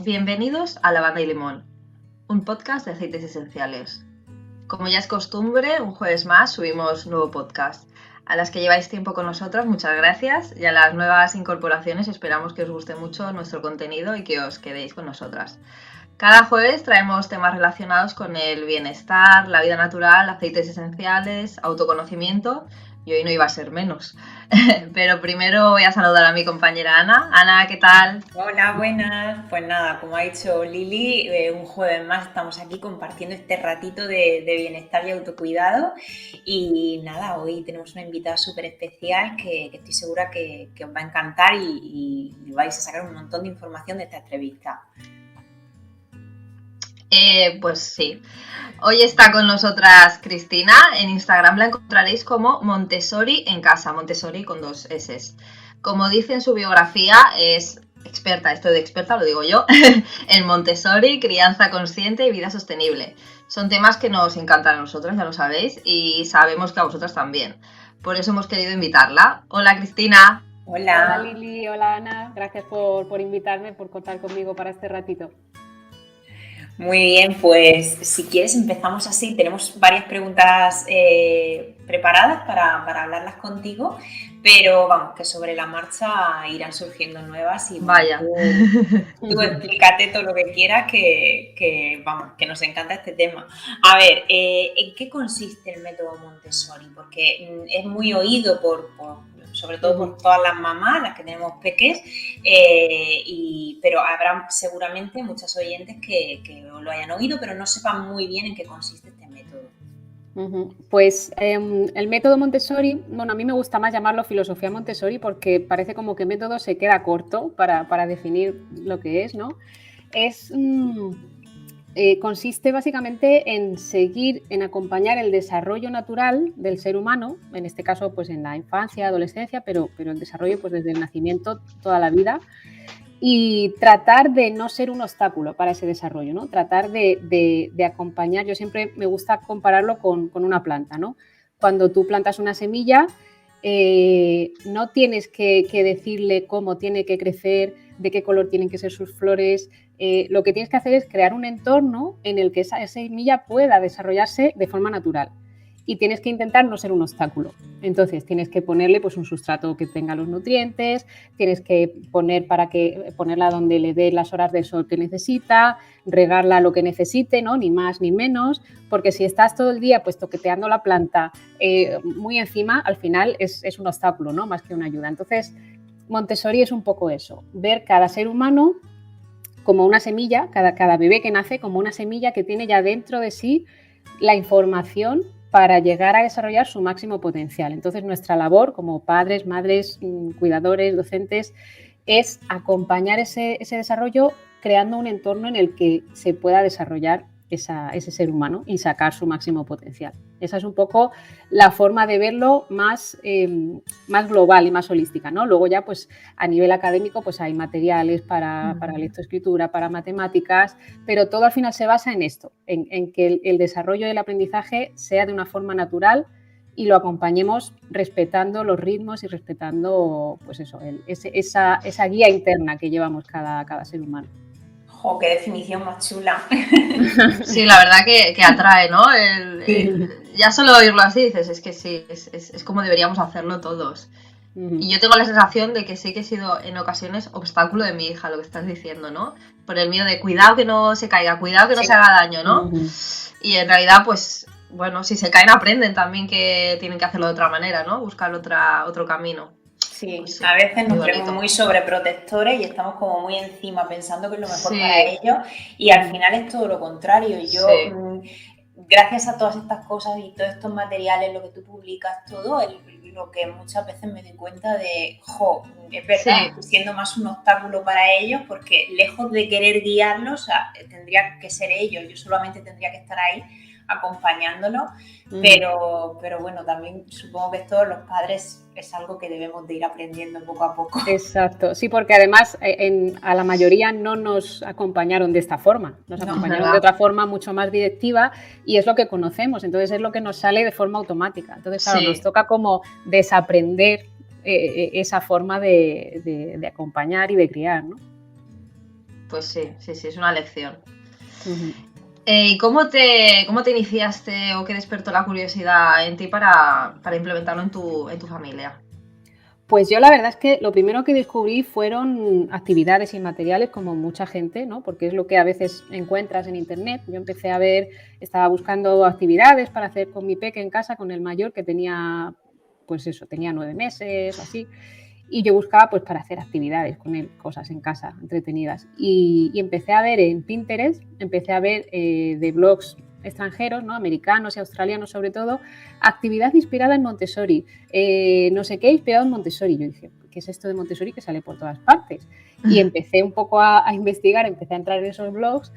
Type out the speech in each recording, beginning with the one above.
Bienvenidos a Lavanda y Limón, un podcast de aceites esenciales. Como ya es costumbre, un jueves más subimos nuevo podcast. A las que lleváis tiempo con nosotras, muchas gracias, y a las nuevas incorporaciones esperamos que os guste mucho nuestro contenido y que os quedéis con nosotras. Cada jueves traemos temas relacionados con el bienestar, la vida natural, aceites esenciales, autoconocimiento, y hoy no iba a ser menos. Pero primero voy a saludar a mi compañera Ana. Ana, ¿qué tal? Hola, buenas. Pues nada, como ha dicho Lili, un jueves más estamos aquí compartiendo este ratito de bienestar y autocuidado. Y nada, hoy tenemos una invitada súper especial que estoy segura que os va a encantar y vais a sacar un montón de información de esta entrevista. Pues sí. Hoy está con nosotras Cristina. En Instagram la encontraréis como Montessori en casa, Montessori con 2 S. Como dice en su biografía, es experta, esto de experta lo digo yo, en Montessori, crianza consciente y vida sostenible. Son temas que nos encantan a nosotras, ya lo sabéis, y sabemos que a vosotras también. Por eso hemos querido invitarla. Hola, Cristina. Hola. Hola Lili, hola Ana, gracias por invitarme, por contar conmigo para este ratito. Muy bien, pues si quieres empezamos así. Tenemos varias preguntas preparadas para hablarlas contigo, pero vamos, que sobre la marcha irán surgiendo nuevas y Vaya. Tú explícate todo lo que quieras, que vamos, que nos encanta este tema. A ver, ¿en qué consiste el método Montessori? Porque es muy oído sobre todo por todas las mamás, las que tenemos peques, pero habrá seguramente muchas oyentes que lo hayan oído, pero no sepan muy bien en qué consiste este método. Pues el método Montessori, bueno, a mí me gusta más llamarlo filosofía Montessori porque parece como que método se queda corto para definir lo que es, ¿no? Consiste básicamente en acompañar el desarrollo natural del ser humano, en este caso pues en la infancia, adolescencia, pero el desarrollo pues desde el nacimiento toda la vida, y tratar de no ser un obstáculo para ese desarrollo, ¿no? Tratar de acompañar. Yo siempre me gusta compararlo con una planta, ¿no? Cuando tú plantas una semilla, no tienes que decirle cómo tiene que crecer, de qué color tienen que ser sus flores. Lo que tienes que hacer es crear un entorno en el que esa semilla pueda desarrollarse de forma natural. Y tienes que intentar no ser un obstáculo. Entonces tienes que ponerle pues, un sustrato que tenga los nutrientes, tienes que ponerla donde le dé las horas de sol que necesita, regarla lo que necesite, ¿no? Ni más ni menos, porque si estás todo el día pues toqueteando la planta muy encima, al final es un obstáculo, ¿no? Más que una ayuda. Entonces Montessori es un poco eso, ver cada ser humano como una semilla, cada bebé que nace como una semilla que tiene ya dentro de sí la información para llegar a desarrollar su máximo potencial. Entonces, nuestra labor como padres, madres, cuidadores, docentes, es acompañar ese desarrollo creando un entorno en el que se pueda desarrollar ese ser humano y sacar su máximo potencial. Esa es un poco la forma de verlo más global y más holística, ¿no? Luego ya, pues, a nivel académico, pues hay materiales para lectoescritura, para matemáticas, pero todo al final se basa en esto, en que el desarrollo del aprendizaje sea de una forma natural y lo acompañemos respetando los ritmos y respetando, pues eso, esa guía interna que llevamos cada ser humano. ¡Jo, qué definición más chula! Sí, la verdad que atrae, ¿no? Ya solo oírlo así dices, es que sí, es como deberíamos hacerlo todos. Y yo tengo la sensación de que sí que he sido en ocasiones obstáculo de mi hija, lo que estás diciendo, ¿no? Por el miedo de cuidado que no se caiga, cuidado que no se haga daño, ¿no? Y en realidad, pues, bueno, si se caen aprenden también que tienen que hacerlo de otra manera, ¿no? Buscar otro camino. Sí, pues sí, a veces nos bonito. creemos muy sobreprotectores y estamos como muy encima pensando que es lo mejor para ellos y al final es todo lo contrario. Y yo, gracias a todas estas cosas y todos estos materiales, lo que tú publicas, todo, lo que muchas veces me doy cuenta de, es verdad, estoy siendo más un obstáculo para ellos porque lejos de querer guiarlos, o sea, tendría que ser ellos, yo solamente tendría que estar ahí acompañándolo, pero bueno, también supongo que todos los padres es algo que debemos de ir aprendiendo poco a poco. Exacto, sí, porque además a la mayoría no nos acompañaron de esta forma, nos acompañaron de otra forma mucho más directiva y es lo que conocemos, entonces es lo que nos sale de forma automática. Entonces, claro, nos toca como desaprender esa forma de acompañar y de criar, ¿no? Pues sí, es una lección. Uh-huh. ¿Y cómo te iniciaste o qué despertó la curiosidad en ti para implementarlo en tu familia? Pues yo la verdad es que lo primero que descubrí fueron actividades y materiales, como mucha gente, ¿no? Porque es lo que a veces encuentras en internet. Yo empecé a ver, estaba buscando actividades para hacer con mi peque en casa, con el mayor, que tenía, pues eso, tenía 9 meses o así. Y yo buscaba pues para hacer actividades con él, cosas en casa, entretenidas. Y empecé a ver en Pinterest, empecé a ver de blogs extranjeros, ¿no? Americanos y australianos sobre todo, actividad inspirada en Montessori, no sé qué inspirado en Montessori. Yo dije, ¿qué es esto de Montessori que sale por todas partes? Y empecé un poco a investigar, empecé a entrar en esos blogs.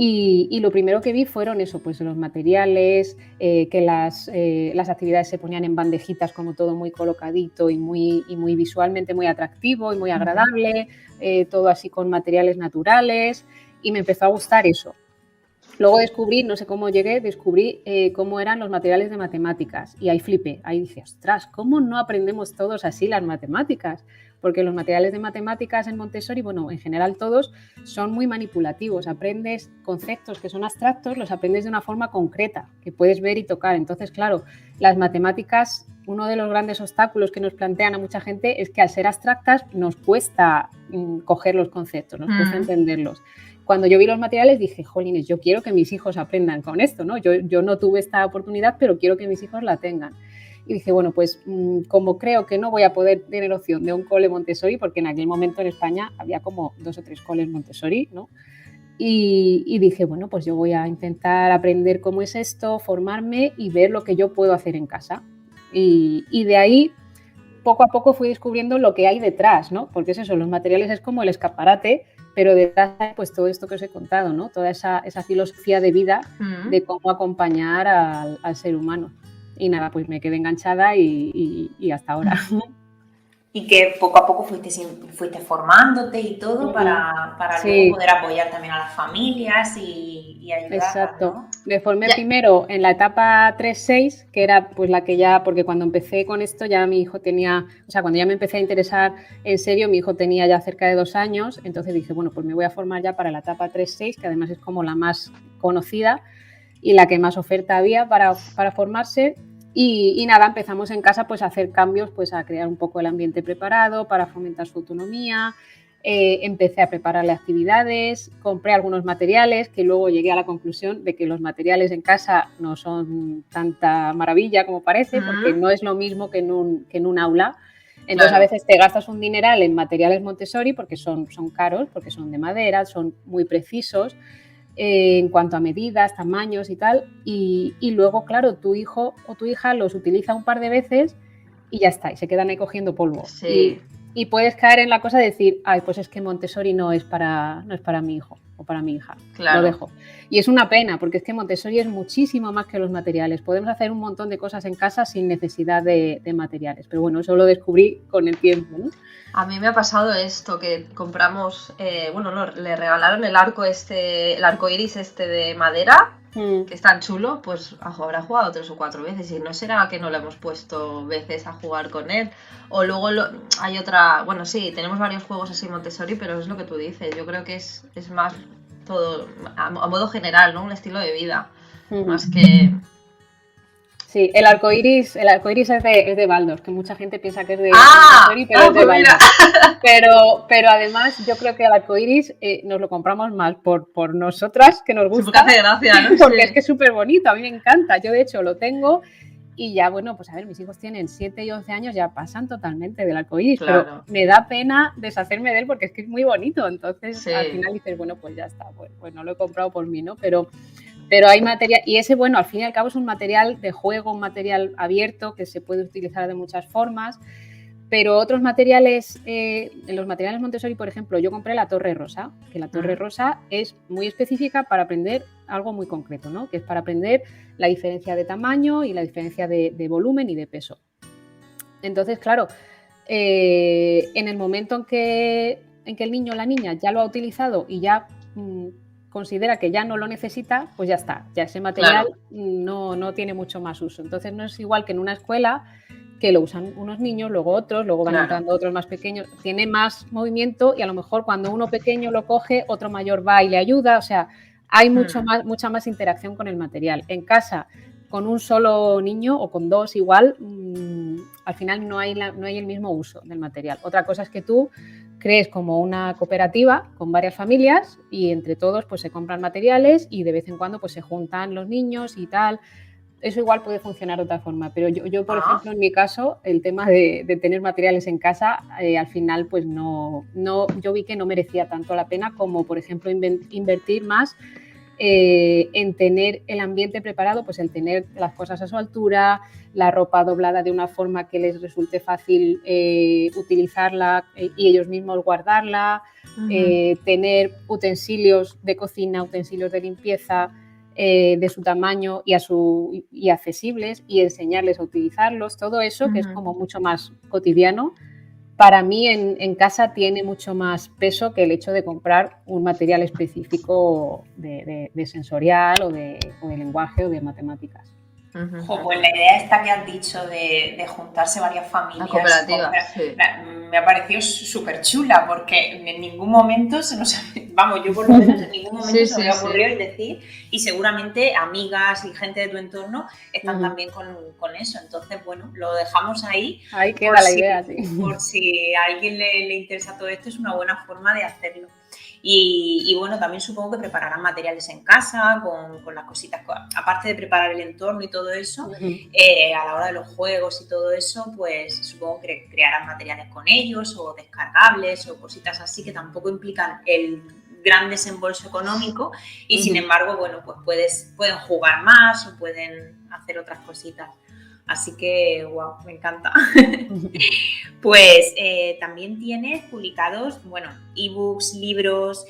Y lo primero que vi fueron eso, pues los materiales, que las actividades se ponían en bandejitas como todo muy colocadito y muy visualmente muy atractivo y muy agradable, todo así con materiales naturales, y me empezó a gustar eso. Luego descubrí, no sé cómo llegué, descubrí cómo eran los materiales de matemáticas y ahí flipé, ahí dije, ostras, ¿cómo no aprendemos todos así las matemáticas? Porque los materiales de matemáticas en Montessori, bueno, en general todos son muy manipulativos, aprendes conceptos que son abstractos, los aprendes de una forma concreta, que puedes ver y tocar. Entonces, claro, las matemáticas, uno de los grandes obstáculos que nos plantean a mucha gente es que al ser abstractas nos cuesta coger los conceptos, nos cuesta entenderlos. Cuando yo vi los materiales dije, jolines, yo quiero que mis hijos aprendan con esto, ¿no? Yo no tuve esta oportunidad, pero quiero que mis hijos la tengan. Y dije, bueno, pues como creo que no voy a poder tener opción de un cole Montessori, porque en aquel momento en España había como 2 o 3 coles Montessori, ¿no? Y dije, bueno, pues yo voy a intentar aprender cómo es esto, formarme y ver lo que yo puedo hacer en casa. Y de ahí, poco a poco fui descubriendo lo que hay detrás, ¿no? Porque es eso, los materiales es como el escaparate, pero detrás hay pues todo esto que os he contado, ¿no? Toda esa filosofía de vida de cómo acompañar al ser humano. Y nada, pues me quedé enganchada y hasta ahora. Y que poco a poco fuiste formándote y todo para luego poder apoyar también a las familias y ayudarlas. Exacto. ¿No? Me formé primero en la etapa 3-6, que era pues la que ya, porque cuando empecé con esto ya mi hijo tenía, o sea, cuando ya me empecé a interesar en serio, mi hijo tenía ya cerca de 2 años, entonces dije, bueno, pues me voy a formar ya para la etapa 3-6, que además es como la más conocida y la que más oferta había para formarse. Y nada, empezamos en casa pues a hacer cambios, pues a crear un poco el ambiente preparado para fomentar su autonomía. Empecé a prepararle actividades, compré algunos materiales que luego llegué a la conclusión de que los materiales en casa no son tanta maravilla como parece, porque no es lo mismo que en un aula. Entonces, claro, a veces te gastas un dineral en materiales Montessori porque son caros, porque son de madera, son muy precisos en cuanto a medidas, tamaños y tal, y luego, claro, tu hijo o tu hija los utiliza un par de veces y ya está, y se quedan ahí cogiendo polvo. Sí. Y puedes caer en la cosa de decir, ay, pues es que Montessori no es para mi hijo o para mi hija, claro, lo dejo. Y es una pena, porque es que Montessori es muchísimo más que los materiales. Podemos hacer un montón de cosas en casa sin necesidad de materiales, pero bueno, eso lo descubrí con el tiempo, ¿no? A mí me ha pasado esto, que compramos, le regalaron el arco iris de madera, que es tan chulo, pues habrá jugado 3 o 4 veces, y no será que no lo hemos puesto veces a jugar con él. O luego hay otra, bueno, sí, tenemos varios juegos así Montessori, pero es lo que tú dices, yo creo que es más todo a modo general, ¿no? Un estilo de vida, más que... Sí, el arcoiris es de Baldor, que mucha gente piensa que es de Montessori, pero es de Baldor. Pero además yo creo que el arcoiris nos lo compramos más por nosotras, que nos gusta. Porque hace gracia, ¿no? Porque sí, es que es súper bonito, a mí me encanta. Yo de hecho lo tengo y ya, bueno, pues a ver, mis hijos tienen 7 y 11 años, ya pasan totalmente del arcoiris, claro, pero me da pena deshacerme de él porque es que es muy bonito. Entonces sí, al final dices, bueno, pues ya está, pues no lo he comprado por mí, ¿no? Pero hay material, y ese, bueno, al fin y al cabo es un material de juego, un material abierto que se puede utilizar de muchas formas, pero otros materiales, en los materiales Montessori, por ejemplo, yo compré la torre rosa, que la torre rosa es muy específica para aprender algo muy concreto, ¿no? Que es para aprender la diferencia de tamaño y la diferencia de volumen y de peso. Entonces, claro, en el momento en que el niño o la niña ya lo ha utilizado y ya... considera que ya no lo necesita, pues ya está, ya ese material claro, no tiene mucho más uso. Entonces no es igual que en una escuela que lo usan unos niños, luego otros, luego van entrando otros más pequeños, tiene más movimiento y a lo mejor cuando uno pequeño lo coge, otro mayor va y le ayuda, o sea, hay mucha más interacción con el material. En casa, con un solo niño o con dos igual, al final no hay el mismo uso del material. Otra cosa es que tú crees como una cooperativa con varias familias y entre todos pues se compran materiales y de vez en cuando pues se juntan los niños y tal. Eso igual puede funcionar de otra forma, pero yo por ejemplo, en mi caso, el tema de tener materiales en casa, al final, pues no, yo vi que no merecía tanto la pena como, por ejemplo, invertir más en tener el ambiente preparado, pues el tener las cosas a su altura, la ropa doblada de una forma que les resulte fácil utilizarla y ellos mismos guardarla, tener utensilios de cocina, utensilios de limpieza, de su tamaño y accesibles y enseñarles a utilizarlos, todo eso que es como mucho más cotidiano, para mí en casa tiene mucho más peso que el hecho de comprar un material específico de sensorial o de lenguaje o de matemáticas. Pues la idea esta que has dicho de juntarse varias familias, me ha parecido súper chula, porque en ningún momento se nos yo por lo menos en ningún momento se me ha ocurrido el decir, y seguramente amigas y gente de tu entorno están también con eso. Entonces, bueno, lo dejamos ahí. Ahí queda la idea, sí. Por si a alguien le interesa todo esto, es una buena forma de hacerlo. Y bueno, también supongo que prepararán materiales en casa con las cositas, aparte de preparar el entorno y todo eso, a la hora de los juegos y todo eso, pues supongo que crearán materiales con ellos o descargables o cositas así que tampoco implican el gran desembolso económico y sin embargo, bueno, pues pueden jugar más o pueden hacer otras cositas. Así que, wow, me encanta. Pues también tienes publicados, bueno, ebooks, libros,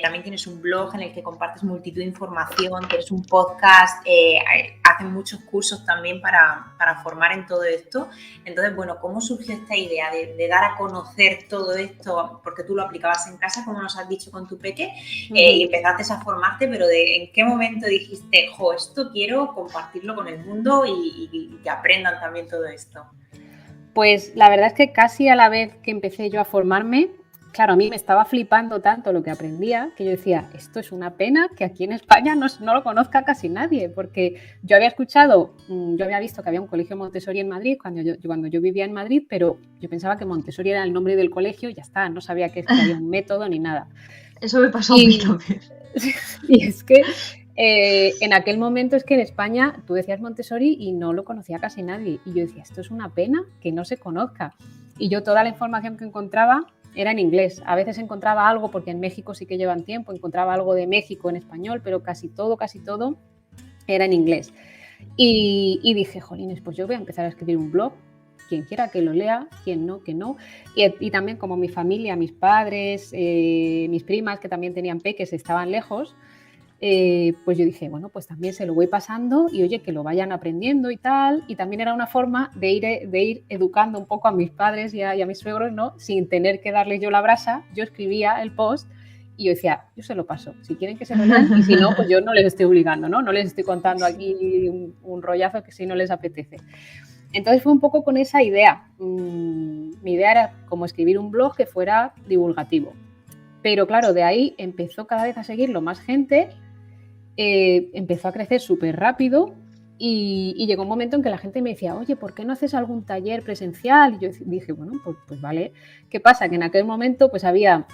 también tienes un blog en el que compartes multitud de información, tienes un podcast, hacen muchos cursos también para formar en todo esto. Entonces, bueno, ¿cómo surgió esta idea de dar a conocer todo esto? Porque tú lo aplicabas en casa, como nos has dicho con tu peque, y empezaste a formarte, pero ¿en qué momento dijiste, esto quiero compartirlo con el mundo y que aprendan también todo esto? Pues la verdad es que casi a la vez que empecé yo a formarme, claro, a mí me estaba flipando tanto lo que aprendía que yo decía, esto es una pena que aquí en España no lo conozca casi nadie, porque yo había visto que había un colegio Montessori en Madrid cuando yo vivía en Madrid, pero yo pensaba que Montessori era el nombre del colegio y ya está, no sabía que había un método ni nada. Eso me pasó a mí también. Y es que en aquel momento es que en España tú decías Montessori y no lo conocía casi nadie. Y yo decía, esto es una pena que no se conozca. Y yo toda la información que encontraba era en inglés. A veces encontraba algo, porque en México sí que llevan tiempo, encontraba algo de México en español, pero casi todo era en inglés. Y dije, jolines, pues yo voy a empezar a escribir un blog. Quien quiera que lo lea, quien no, que no. Y también como mi familia, mis padres, mis primas que también tenían peques, estaban lejos, pues yo dije, bueno, pues también se lo voy pasando y oye, que lo vayan aprendiendo y tal. Y también era una forma de ir educando un poco a mis padres y a mis suegros, ¿no? Sin tener que darles yo la brasa, yo escribía el post y yo decía, yo se lo paso, si quieren que se lo lean y si no, pues yo no les estoy obligando, ¿no? No les estoy contando aquí un rollazo que si no les apetece. Entonces fue un poco con esa idea. Mi idea era como escribir un blog que fuera divulgativo. Pero claro, de ahí empezó cada vez a seguirlo más gente, empezó a crecer súper rápido y llegó un momento en que la gente me decía, oye, ¿por qué no haces algún taller presencial? Y yo dije, bueno, pues vale. ¿Qué pasa? Que en aquel momento pues había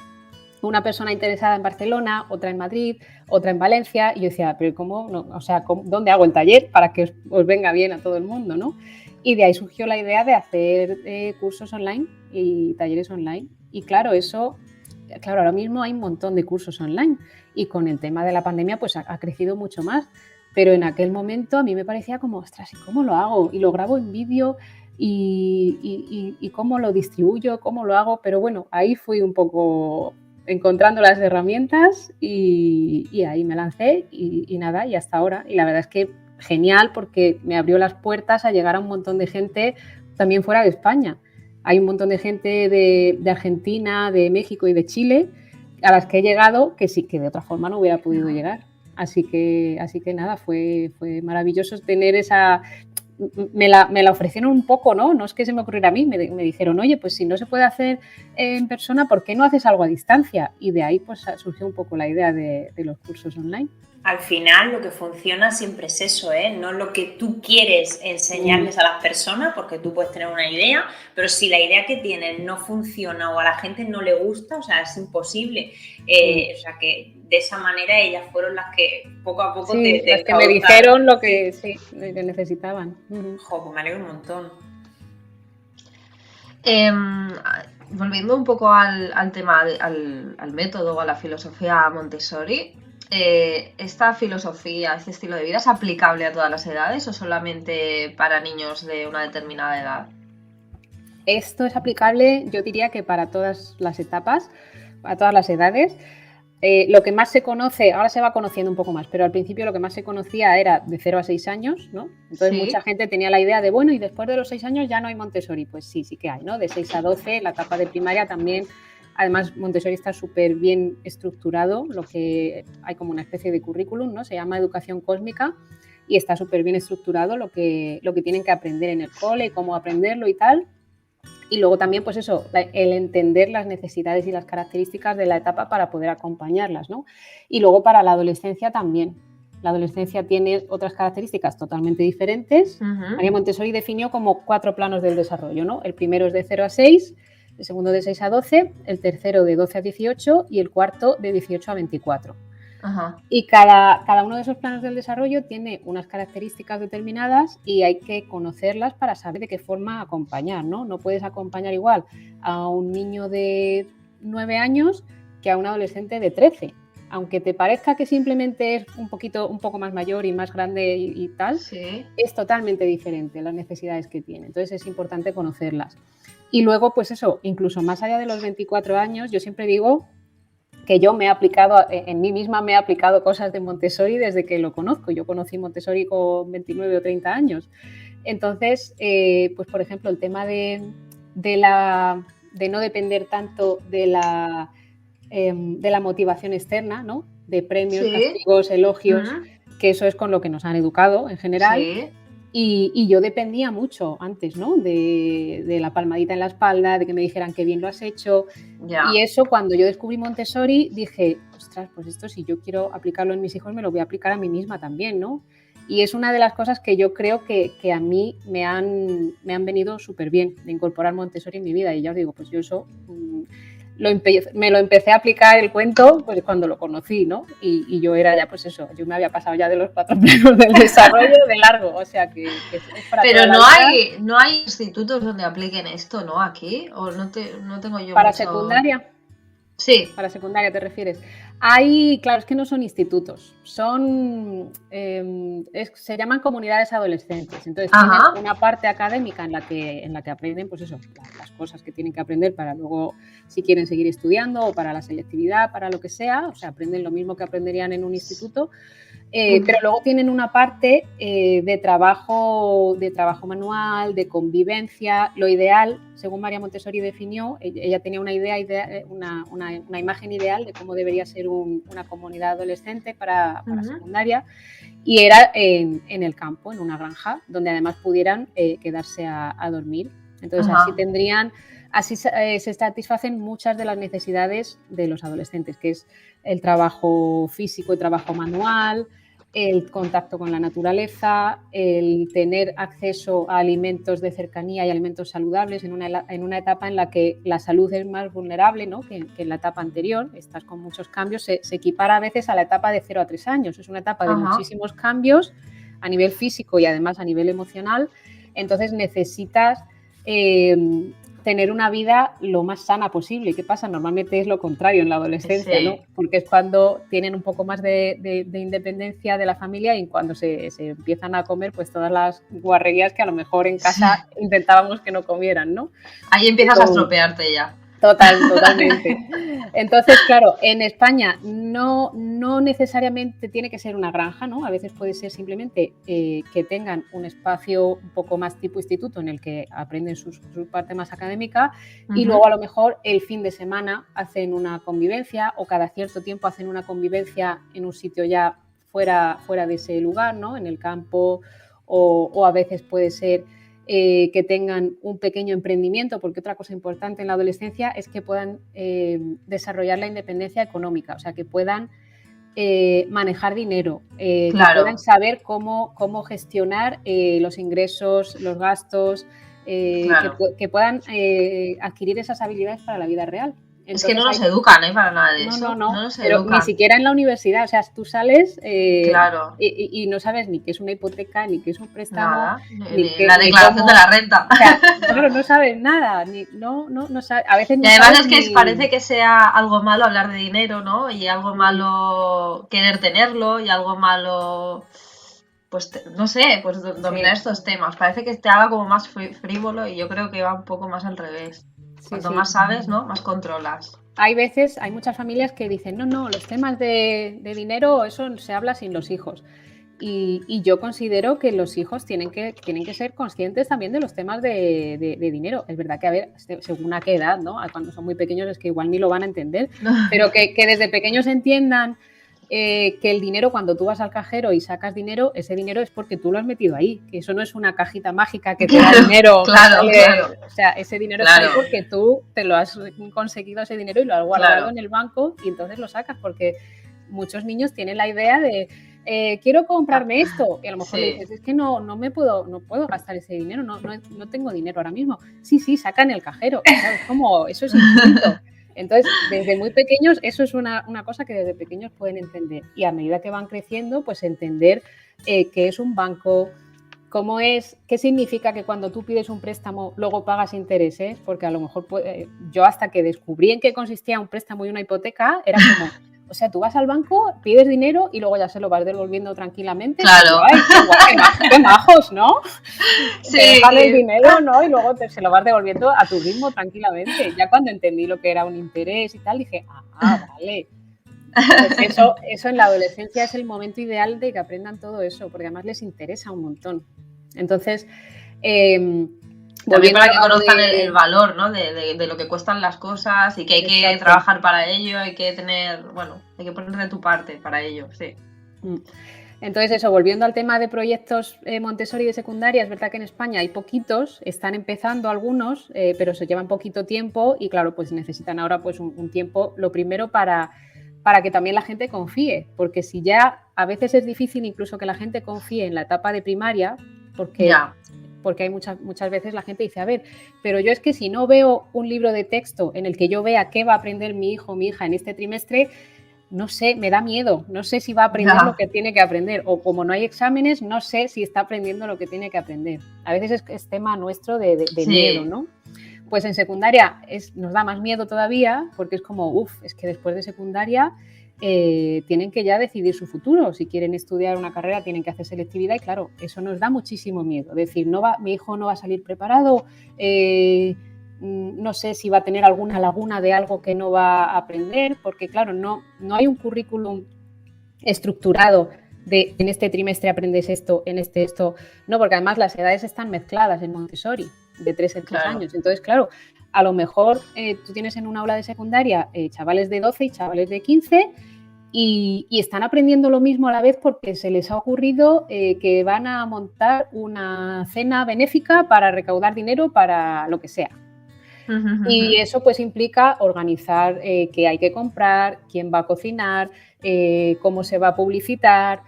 una persona interesada en Barcelona, otra en Madrid, otra en Valencia, y yo decía, pero ¿cómo? No, o sea, ¿dónde hago el taller para que os venga bien a todo el mundo, ¿no? Y de ahí surgió la idea de hacer cursos online y talleres online. Y claro, ahora mismo hay un montón de cursos online y con el tema de la pandemia pues ha crecido mucho más. Pero en aquel momento a mí me parecía como, ostras, ¿y cómo lo hago? Y lo grabo en vídeo y cómo lo distribuyo, cómo lo hago. Pero bueno, ahí fui un poco encontrando las herramientas y ahí me lancé y nada, y hasta ahora. Y la verdad es que genial porque me abrió las puertas a llegar a un montón de gente también fuera de España. Hay un montón de gente de Argentina, de México y de Chile a las que he llegado que sí, que de otra forma no hubiera podido llegar. Así que nada, fue maravilloso tener me la ofrecieron un poco, ¿no? No es que se me ocurriera a mí, me dijeron, oye, pues si no se puede hacer en persona, ¿por qué no haces algo a distancia? Y de ahí pues surgió un poco la idea de los cursos online. Al final lo que funciona siempre es eso, ¿eh? No lo que tú quieres enseñarles a las personas, porque tú puedes tener una idea, pero si la idea que tienen no funciona o a la gente no le gusta, o sea, es imposible. O sea, que de esa manera ellas fueron las que poco a poco las que me dijeron lo que necesitaban. Jo, pues me alegro un montón. Volviendo un poco al tema, al método o a la filosofía Montessori, ¿esta filosofía, este estilo de vida es aplicable a todas las edades o solamente para niños de una determinada edad? Esto es aplicable, yo diría que para todas las etapas, a todas las edades. Lo que más se conoce, ahora se va conociendo un poco más, pero al principio lo que más se conocía era de 0 a 6 años, ¿no? Entonces mucha gente tenía la idea de, bueno, y después de los 6 años ya no hay Montessori. Pues sí que hay, ¿no? De 6 a 12, la etapa de primaria también. Además, Montessori está súper bien estructurado, lo que hay como una especie de currículum, ¿no? Se llama educación cósmica y está súper bien estructurado lo que tienen que aprender en el cole, cómo aprenderlo y tal. Y luego también, pues eso, el entender las necesidades y las características de la etapa para poder acompañarlas, ¿no? Y luego para la adolescencia también. La adolescencia tiene otras características totalmente diferentes. María Montessori definió como 4 planos del desarrollo, ¿no? El primero es de 0 a 6, el segundo de 6 a 12, el tercero de 12 a 18 y el cuarto de 18 a 24. Y cada uno de esos planos del desarrollo tiene unas características determinadas y hay que conocerlas para saber de qué forma acompañar, ¿no? No puedes acompañar igual a un niño de 9 años que a un adolescente de 13. Aunque te parezca que simplemente es un poco más mayor y más grande y tal, es totalmente diferente las necesidades que tiene. Entonces es importante conocerlas. Y luego, pues eso, incluso más allá de los 24 años, yo siempre digo que yo me he aplicado, en mí misma me he aplicado cosas de Montessori desde que lo conozco. Yo conocí Montessori con 29 o 30 años. Entonces, pues por ejemplo, el tema de no depender tanto de la motivación externa, ¿no? De premios, castigos, elogios, que eso es con lo que nos han educado en general. Y yo dependía mucho antes, ¿no? De la palmadita en la espalda, de que me dijeran que bien lo has hecho. Y eso, cuando yo descubrí Montessori, dije, ostras, pues esto si yo quiero aplicarlo en mis hijos, me lo voy a aplicar a mí misma también, ¿no? Y es una de las cosas que yo creo que a mí me han venido súper bien, de incorporar Montessori en mi vida. Y ya os digo, pues yo eso... me lo empecé a aplicar el cuento pues cuando lo conocí, ¿no? Y yo era ya, pues eso, yo me había pasado ya de los 4 planos del desarrollo de largo, o sea que es para pero no hay institutos donde apliquen esto, ¿no? Aquí, o no tengo yo para mucho... secundaria. Sí. Para secundaria te refieres. Claro, es que no son institutos, se llaman comunidades adolescentes. Entonces tienen una parte académica en la que aprenden, pues eso, las cosas que tienen que aprender para luego, si quieren seguir estudiando o para la selectividad, para lo que sea, o sea, aprenden lo mismo que aprenderían en un instituto. Pero luego tienen una parte de trabajo manual, de convivencia. Lo ideal, según María Montessori definió, ella tenía una imagen ideal de cómo debería ser una comunidad adolescente para secundaria, y era en el campo, en una granja, donde además pudieran quedarse a dormir. Entonces así se satisfacen muchas de las necesidades de los adolescentes, que es el trabajo físico y trabajo manual, el contacto con la naturaleza, el tener acceso a alimentos de cercanía y alimentos saludables en una etapa en la que la salud es más vulnerable, ¿no? que en la etapa anterior. Estás con muchos cambios, se equipara a veces a la etapa de 0 a 3 años. Es una etapa de muchísimos cambios a nivel físico y además a nivel emocional. Entonces necesitas tener una vida lo más sana posible. ¿Qué pasa? Normalmente es lo contrario en la adolescencia, ¿no? Porque es cuando tienen un poco más de independencia de la familia y cuando se empiezan a comer pues todas las guarrerías que a lo mejor en casa intentábamos que no comieran, ¿no? Ahí empiezas a estropearte ya. Totalmente. Entonces, claro, en España no necesariamente tiene que ser una granja, ¿no? A veces puede ser simplemente que tengan un espacio un poco más tipo instituto en el que aprenden su parte más académica y luego a lo mejor el fin de semana hacen una convivencia o cada cierto tiempo hacen una convivencia en un sitio ya fuera de ese lugar, ¿no? En el campo o a veces puede ser que tengan un pequeño emprendimiento, porque otra cosa importante en la adolescencia es que puedan desarrollar la independencia económica, o sea, que puedan manejar dinero, que puedan saber cómo gestionar los ingresos, los gastos, que puedan adquirir esas habilidades para la vida real. Entonces, es que no nos educan para nada de eso. No nos pero educan. Ni siquiera en la universidad. O sea, tú sales y no sabes ni qué es una hipoteca, ni qué es un préstamo. Nada, ni la declaración de la renta. O sea, claro, no sabes nada. No sabes. A veces no. Y además es que parece que sea algo malo hablar de dinero, ¿no? Y algo malo querer tenerlo, y algo malo, pues no sé, pues dominar estos temas. Parece que te haga como más frívolo, y yo creo que va un poco más al revés. Cuanto más sabes, ¿no? Más controlas. Hay muchas familias que dicen, no, los temas de dinero, eso se habla sin los hijos. Y yo considero que los hijos tienen que ser conscientes también de los temas de dinero. Es verdad que, a ver, según a qué edad, ¿no? Cuando son muy pequeños es que igual ni lo van a entender, pero que desde pequeños entiendan que el dinero, cuando tú vas al cajero y sacas dinero, ese dinero es porque tú lo has metido ahí, que eso no es una cajita mágica que te da dinero. Claro. O sea, ese dinero es ahí porque tú te lo has conseguido, ese dinero, y lo has guardado en el banco, y entonces lo sacas, porque muchos niños tienen la idea de quiero comprarme esto, y a lo mejor le dices, es que no puedo gastar ese dinero, no tengo dinero ahora mismo. Sí, saca en el cajero, ¿sabes? Como eso es infinito. Entonces, desde muy pequeños, eso es una cosa que desde pequeños pueden entender. Y a medida que van creciendo, pues entender qué es un banco, qué significa que cuando tú pides un préstamo luego pagas intereses, porque a lo mejor yo, hasta que descubrí en qué consistía un préstamo y una hipoteca, era como, o sea, tú vas al banco, pides dinero y luego ya se lo vas devolviendo tranquilamente. Claro. ¡Qué majos!, ¿no? Sí. Te dejan el dinero, ¿no? Y luego se lo vas devolviendo a tu ritmo tranquilamente. Ya cuando entendí lo que era un interés y tal, dije, vale. Pues eso en la adolescencia es el momento ideal de que aprendan todo eso, porque además les interesa un montón. Entonces, también para que conozcan el valor, ¿no? de lo que cuestan las cosas, y que hay que trabajar para ello, hay que poner de tu parte para ello, sí. Entonces eso, volviendo al tema de proyectos Montessori de secundaria, es verdad que en España hay poquitos, están empezando algunos, pero se llevan poquito tiempo, y claro, pues necesitan ahora pues un tiempo, lo primero para que también la gente confíe, porque si ya a veces es difícil incluso que la gente confíe en la etapa de primaria, porque hay muchas veces la gente dice, a ver, pero yo es que si no veo un libro de texto en el que yo vea qué va a aprender mi hijo o mi hija en este trimestre, no sé, me da miedo, no sé si va a aprender lo que tiene que aprender, o como no hay exámenes, no sé si está aprendiendo lo que tiene que aprender. A veces es tema nuestro de miedo, ¿no? Pues en secundaria nos da más miedo todavía, porque es como, es que después de secundaria tienen que ya decidir su futuro. Si quieren estudiar una carrera, tienen que hacer selectividad, y claro, eso nos da muchísimo miedo. Decir, mi hijo no va a salir preparado, no sé si va a tener alguna laguna de algo que no va a aprender, porque claro, no hay un currículum estructurado de en este trimestre aprendes esto, en esto. No, porque además las edades están mezcladas en Montessori, de 3 en 3 años. Entonces, claro, a lo mejor tú tienes en una aula de secundaria chavales de 12 y chavales de 15 y están aprendiendo lo mismo a la vez, porque se les ha ocurrido que van a montar una cena benéfica para recaudar dinero para lo que sea. Y eso pues implica organizar qué hay que comprar, quién va a cocinar, cómo se va a publicitar,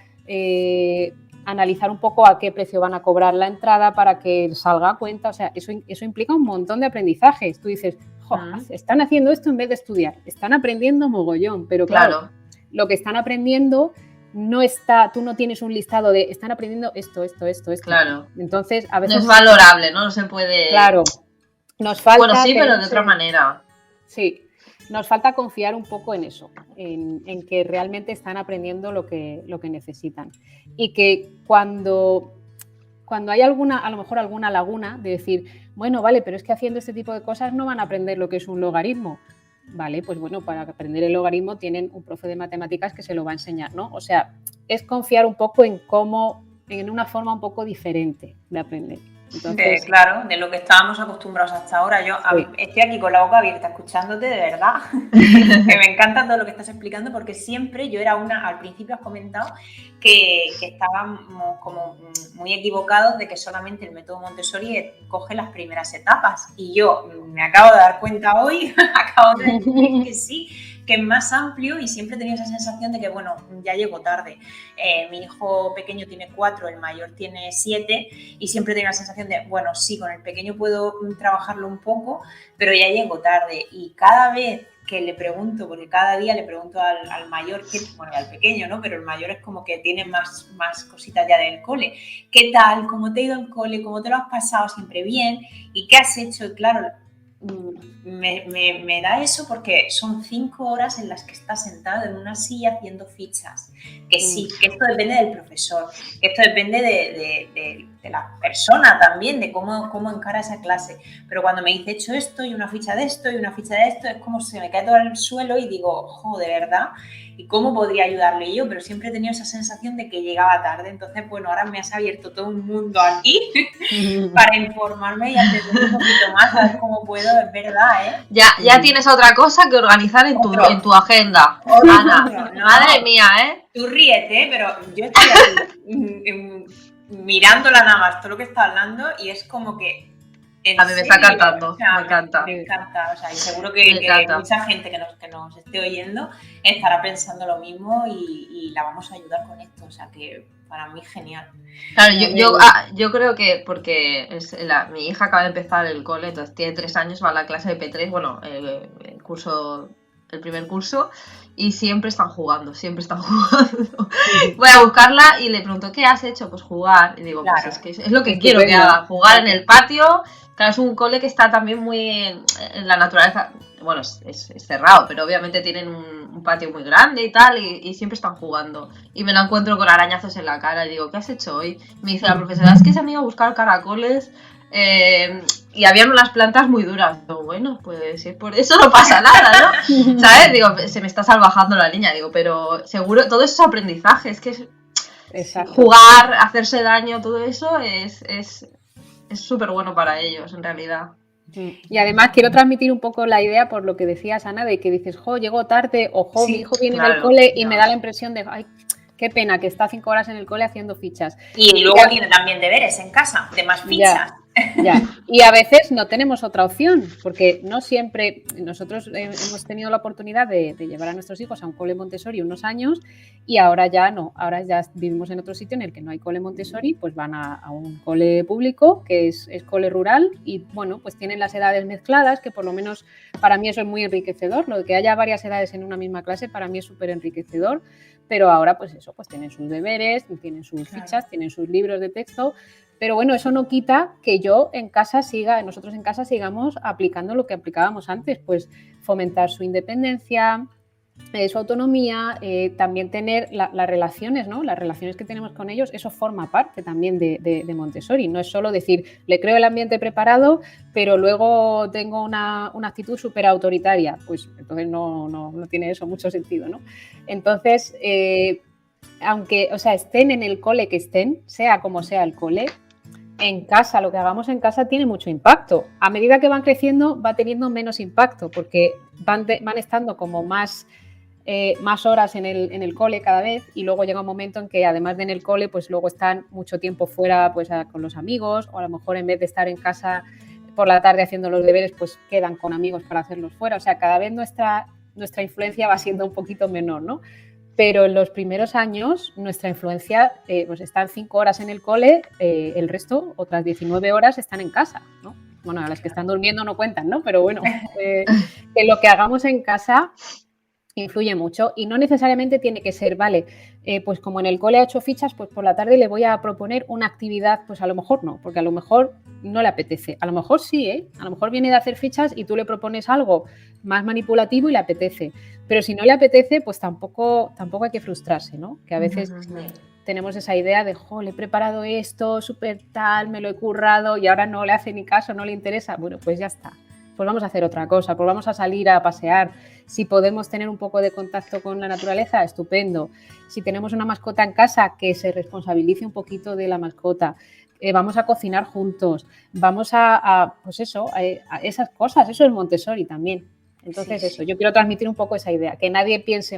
analizar un poco a qué precio van a cobrar la entrada para que salga a cuenta. O sea, eso implica un montón de aprendizajes. Tú dices, están haciendo esto en vez de estudiar, están aprendiendo mogollón, pero claro, lo que están aprendiendo no está, tú no tienes un listado de están aprendiendo esto. Claro. Entonces, a veces no es valorable, ¿no? No se puede. Claro. Nos falta, bueno, sí, pero de otra manera. Sí, nos falta confiar un poco en eso, en que realmente están aprendiendo lo que necesitan. Y que cuando hay a lo mejor alguna laguna de decir, bueno, vale, pero es que haciendo este tipo de cosas no van a aprender lo que es un logaritmo. Vale, pues bueno, para aprender el logaritmo tienen un profe de matemáticas que se lo va a enseñar, ¿no? O sea, es confiar un poco en una forma un poco diferente de aprender. Entonces, claro, de lo que estábamos acostumbrados hasta ahora. Yo estoy aquí con la boca abierta escuchándote, de verdad, que me encanta todo lo que estás explicando, porque siempre yo era al principio has comentado que estábamos como muy equivocados de que solamente el método Montessori coge las primeras etapas. Y yo me acabo de dar cuenta hoy, acabo de decir que sí, que es más amplio, y siempre tenía esa sensación de que, bueno, ya llego tarde. Mi hijo pequeño tiene 4, el mayor tiene 7, y siempre tenía la sensación de, bueno, sí, con el pequeño puedo trabajarlo un poco, pero ya llego tarde. Y cada vez que le pregunto, porque cada día le pregunto al mayor, bueno, al pequeño, ¿no? Pero el mayor es como que tiene más cositas ya del cole. ¿Qué tal? ¿Cómo te ha ido el cole? ¿Cómo te lo has pasado? ¿Siempre bien? ¿Y qué has hecho? Y claro, me da eso porque son 5 horas en las que estás sentado en una silla haciendo fichas. Que sí, que esto depende del profesor, que esto depende de la persona también, de cómo encara esa clase. Pero cuando me dice, he hecho esto y una ficha de esto y una ficha de esto, es como se me cae todo al suelo y digo, de verdad, ¿y cómo podría ayudarle yo? Pero siempre he tenido esa sensación de que llegaba tarde. Entonces, bueno, ahora me has abierto todo un mundo aquí para informarme y aprender un poquito más, a ver cómo puedo, es verdad, ¿eh? Ya tienes otra cosa que organizar en tu agenda. Ana, madre mía, ¿eh? Tú ríete, pero yo estoy aquí, mirándola nada más, todo lo que está hablando, y es como que... A mí me está encantando, o sea, me encanta. Me encanta, o sea, y seguro que mucha gente que nos esté oyendo estará pensando lo mismo y la vamos a ayudar con esto, o sea, que para mí genial. Claro, yo creo que porque mi hija acaba de empezar el cole, entonces tiene 3 años, va a la clase de P3, bueno, el primer curso, y siempre están jugando. Voy a buscarla y le pregunto, ¿qué has hecho? Pues jugar. Y digo, Claro. pues es que es lo que quiero que haga, jugar en el patio. Claro, es un cole que está también muy en la naturaleza. Bueno, es cerrado, pero obviamente tienen un patio muy grande y tal, y siempre están jugando. Y me la encuentro con arañazos en la cara y digo, ¿qué has hecho hoy? Me dice la profesora, es que se han ido a buscar caracoles y habían unas plantas muy duras. Digo, bueno, pues si es por eso no pasa nada, ¿no? ¿Sabes? Digo, se me está salvajando la niña, digo, pero seguro, todo eso es aprendizaje, es que jugar, hacerse daño, todo eso es súper bueno para ellos, en realidad. Y además quiero transmitir un poco la idea por lo que decías, Ana, de que dices, llego tarde, o mi hijo viene del cole y me da la impresión de, ay, qué pena que está 5 horas en el cole haciendo fichas. Y luego tiene también deberes en casa, de más fichas. Ya. Y a veces no tenemos otra opción, porque no siempre, nosotros hemos tenido la oportunidad de llevar a nuestros hijos a un cole Montessori unos años, y ahora ya no, ahora ya vivimos en otro sitio en el que no hay cole Montessori, pues van a un cole público, que es cole rural, y bueno, pues tienen las edades mezcladas, que por lo menos para mí eso es muy enriquecedor, lo de que haya varias edades en una misma clase para mí es súper enriquecedor, pero ahora pues eso, pues tienen sus deberes, tienen sus fichas, tienen sus libros de texto. Pero bueno, eso no quita que nosotros en casa sigamos aplicando lo que aplicábamos antes, pues fomentar su independencia, su autonomía, también tener las relaciones, ¿no? Las relaciones que tenemos con ellos, eso forma parte también de Montessori. No es solo decir, le creo el ambiente preparado, pero luego tengo una actitud súper autoritaria. Pues entonces no tiene eso mucho sentido, ¿no? Entonces, aunque, estén en el cole que estén, sea como sea el cole, en casa, lo que hagamos en casa tiene mucho impacto. A medida que van creciendo, va teniendo menos impacto, porque van estando como más horas en el cole cada vez, y luego llega un momento en que, además de en el cole, pues luego están mucho tiempo fuera, pues con los amigos, o a lo mejor en vez de estar en casa por la tarde haciendo los deberes, pues quedan con amigos para hacerlos fuera. O sea, cada vez nuestra influencia va siendo un poquito menor, ¿no? Pero en los primeros años nuestra influencia, pues están 5 horas en el cole, el resto, otras 19 horas, están en casa, ¿no? Bueno, a las que están durmiendo no cuentan, ¿no? Pero bueno, que lo que hagamos en casa influye mucho, y no necesariamente tiene que ser, vale, pues como en el cole ha hecho fichas, pues por la tarde le voy a proponer una actividad, pues a lo mejor no, porque a lo mejor no le apetece, a lo mejor sí, a lo mejor viene de hacer fichas y tú le propones algo más manipulativo y le apetece, pero si no le apetece, pues tampoco hay que frustrarse, ¿no? Que a veces tenemos esa idea de, le he preparado esto, súper tal, me lo he currado y ahora no le hace ni caso, no le interesa. Bueno, pues ya está. Pues vamos a hacer otra cosa, pues vamos a salir a pasear. Si podemos tener un poco de contacto con la naturaleza, estupendo. Si tenemos una mascota en casa, que se responsabilice un poquito de la mascota. Vamos a cocinar juntos, vamos a esas cosas. Eso es Montessori también. Entonces, eso, yo quiero transmitir un poco esa idea, que nadie piense,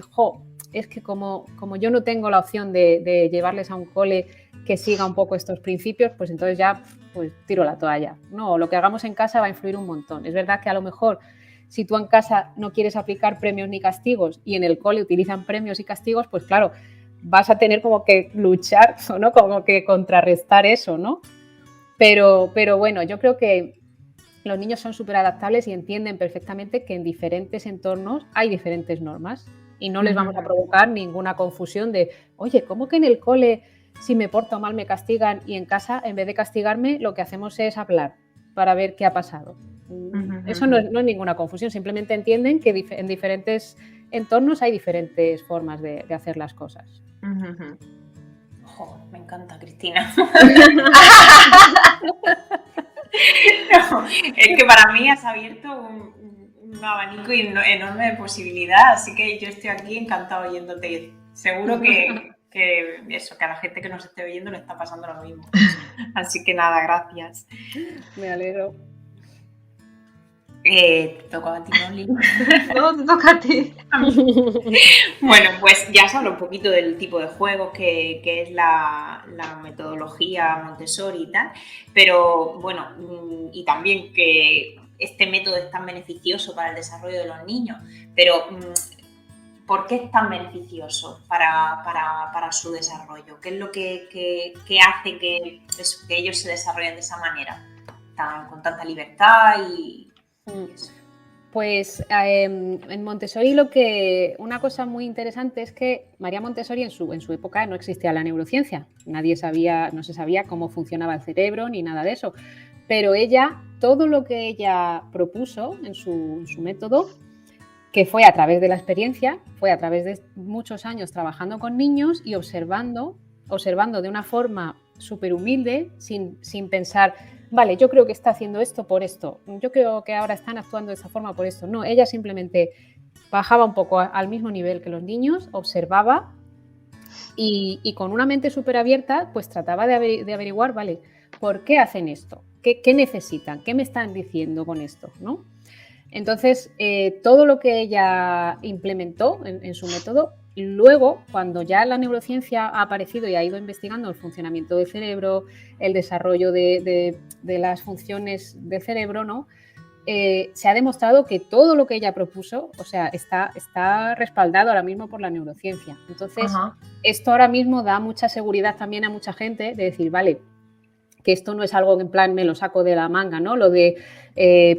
es que como yo no tengo la opción de llevarles a un cole que siga un poco estos principios, pues entonces ya pues tiro la toalla. No, lo que hagamos en casa va a influir un montón. Es verdad que a lo mejor si tú en casa no quieres aplicar premios ni castigos y en el cole utilizan premios y castigos, pues claro, vas a tener como que luchar, ¿no? Como que contrarrestar eso, ¿no? Pero bueno, yo creo que los niños son súper adaptables y entienden perfectamente que en diferentes entornos hay diferentes normas y no les vamos a provocar ninguna confusión de, oye, ¿cómo que en el cole si me porto mal me castigan y en casa en vez de castigarme lo que hacemos es hablar para ver qué ha pasado? Eso no es ninguna confusión, simplemente entienden que en diferentes entornos hay diferentes formas de hacer las cosas. Me encanta, Cristina. No, es que para mí has abierto un abanico enorme de posibilidades, así que yo estoy aquí encantado oyéndote. Seguro que a la gente que nos esté oyendo le está pasando lo mismo. Así que nada, gracias. Me alegro. Te toca a ti, ¿no, Lili? No, te toca a ti. Bueno, pues ya se habla un poquito del tipo de juegos que es la metodología Montessori y tal, pero bueno, y también que este método es tan beneficioso para el desarrollo de los niños, pero ¿por qué es tan beneficioso para su desarrollo? ¿Qué es lo que hace que ellos se desarrollen de esa manera, con tanta libertad y eso? Pues en Montessori una cosa muy interesante es que María Montessori en su época no existía la neurociencia, no se sabía cómo funcionaba el cerebro ni nada de eso, pero todo lo que ella propuso en su método, que fue a través de la experiencia, fue a través de muchos años trabajando con niños y observando de una forma súper humilde, sin pensar, vale, yo creo que está haciendo esto por esto, yo creo que ahora están actuando de esa forma por esto. No, ella simplemente bajaba un poco al mismo nivel que los niños, observaba y con una mente súper abierta, pues trataba de averiguar, vale, ¿por qué hacen esto? ¿Qué necesitan? ¿Qué me están diciendo con esto? ¿No? Entonces, todo lo que ella implementó en su método, luego, cuando ya la neurociencia ha aparecido y ha ido investigando el funcionamiento del cerebro, el desarrollo de las funciones del cerebro, ¿no? Se ha demostrado que todo lo que ella propuso, o sea, está respaldado ahora mismo por la neurociencia. Entonces, esto ahora mismo da mucha seguridad también a mucha gente de decir, vale, que esto no es algo que en plan me lo saco de la manga, ¿no? Lo de,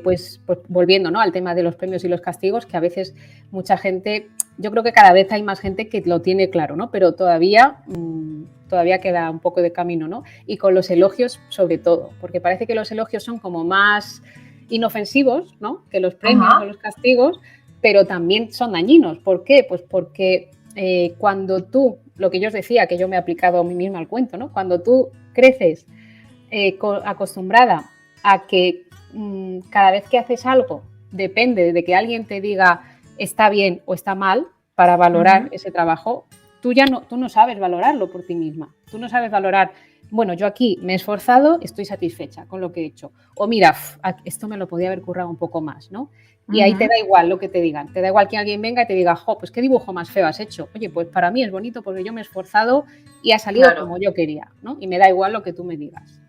pues volviendo, ¿no?, al tema de los premios y los castigos, que a veces mucha gente, yo creo que cada vez hay más gente que lo tiene claro, ¿no? Pero todavía queda un poco de camino, ¿no? Y con los elogios sobre todo, porque parece que los elogios son como más inofensivos, ¿no?, que los premios o los castigos, pero también son dañinos. ¿Por qué? Pues porque cuando tú, lo que yo os decía, que yo me he aplicado a mí misma al cuento, ¿no? Cuando tú creces acostumbrada a que cada vez que haces algo depende de que alguien te diga está bien o está mal para valorar ese trabajo, tú no sabes valorarlo por ti misma. Tú no sabes valorar, bueno, yo aquí me he esforzado, estoy satisfecha con lo que he hecho. O mira, esto me lo podía haber currado un poco más, ¿no? Y ahí te da igual lo que te digan. Te da igual que alguien venga y te diga, pues qué dibujo más feo has hecho. Oye, pues para mí es bonito porque yo me he esforzado y ha salido como yo quería, ¿no? Y me da igual lo que tú me digas.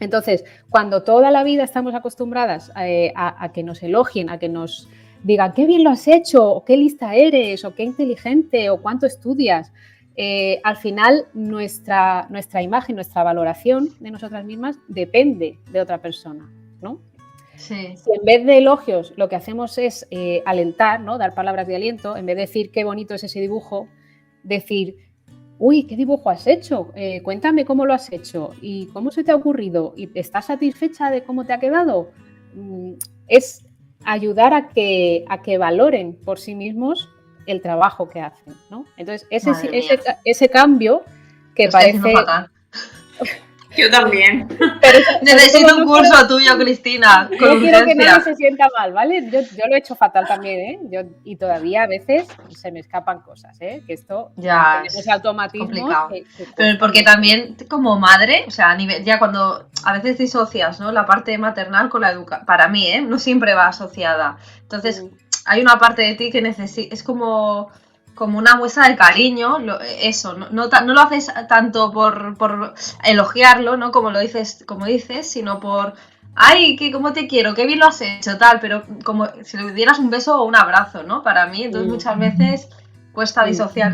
Entonces, cuando toda la vida estamos acostumbradas a que nos elogien, a que nos digan qué bien lo has hecho, o qué lista eres, o qué inteligente, o cuánto estudias, al final nuestra imagen, nuestra valoración de nosotras mismas depende de otra persona, ¿no? Sí. Si en vez de elogios lo que hacemos es alentar, ¿no?, dar palabras de aliento, en vez de decir qué bonito es ese dibujo, decir, uy, ¿qué dibujo has hecho? Cuéntame cómo lo has hecho y cómo se te ha ocurrido y ¿estás satisfecha de cómo te ha quedado? Es ayudar a que valoren por sí mismos el trabajo que hacen, ¿no? Entonces, ese cambio que parece... Yo también. Necesito un curso tuyo, Cristina. No quiero que nadie se sienta mal, ¿vale? Yo lo he hecho fatal también, ¿eh? Y todavía a veces se me escapan cosas, ¿eh? Que esto ya tenemos automatismos. Pero porque también como madre, o sea, a nivel, ya cuando a veces disocias, ¿no? La parte maternal con la educación, para mí, ¿eh? No siempre va asociada. Entonces, hay una parte de ti que es como una muestra de cariño, eso, no lo haces tanto por elogiarlo, ¿no? Como dices, sino por, ay, cómo te quiero, qué bien lo has hecho, tal, pero como si le dieras un beso o un abrazo, ¿no? Para mí, entonces muchas veces cuesta disociar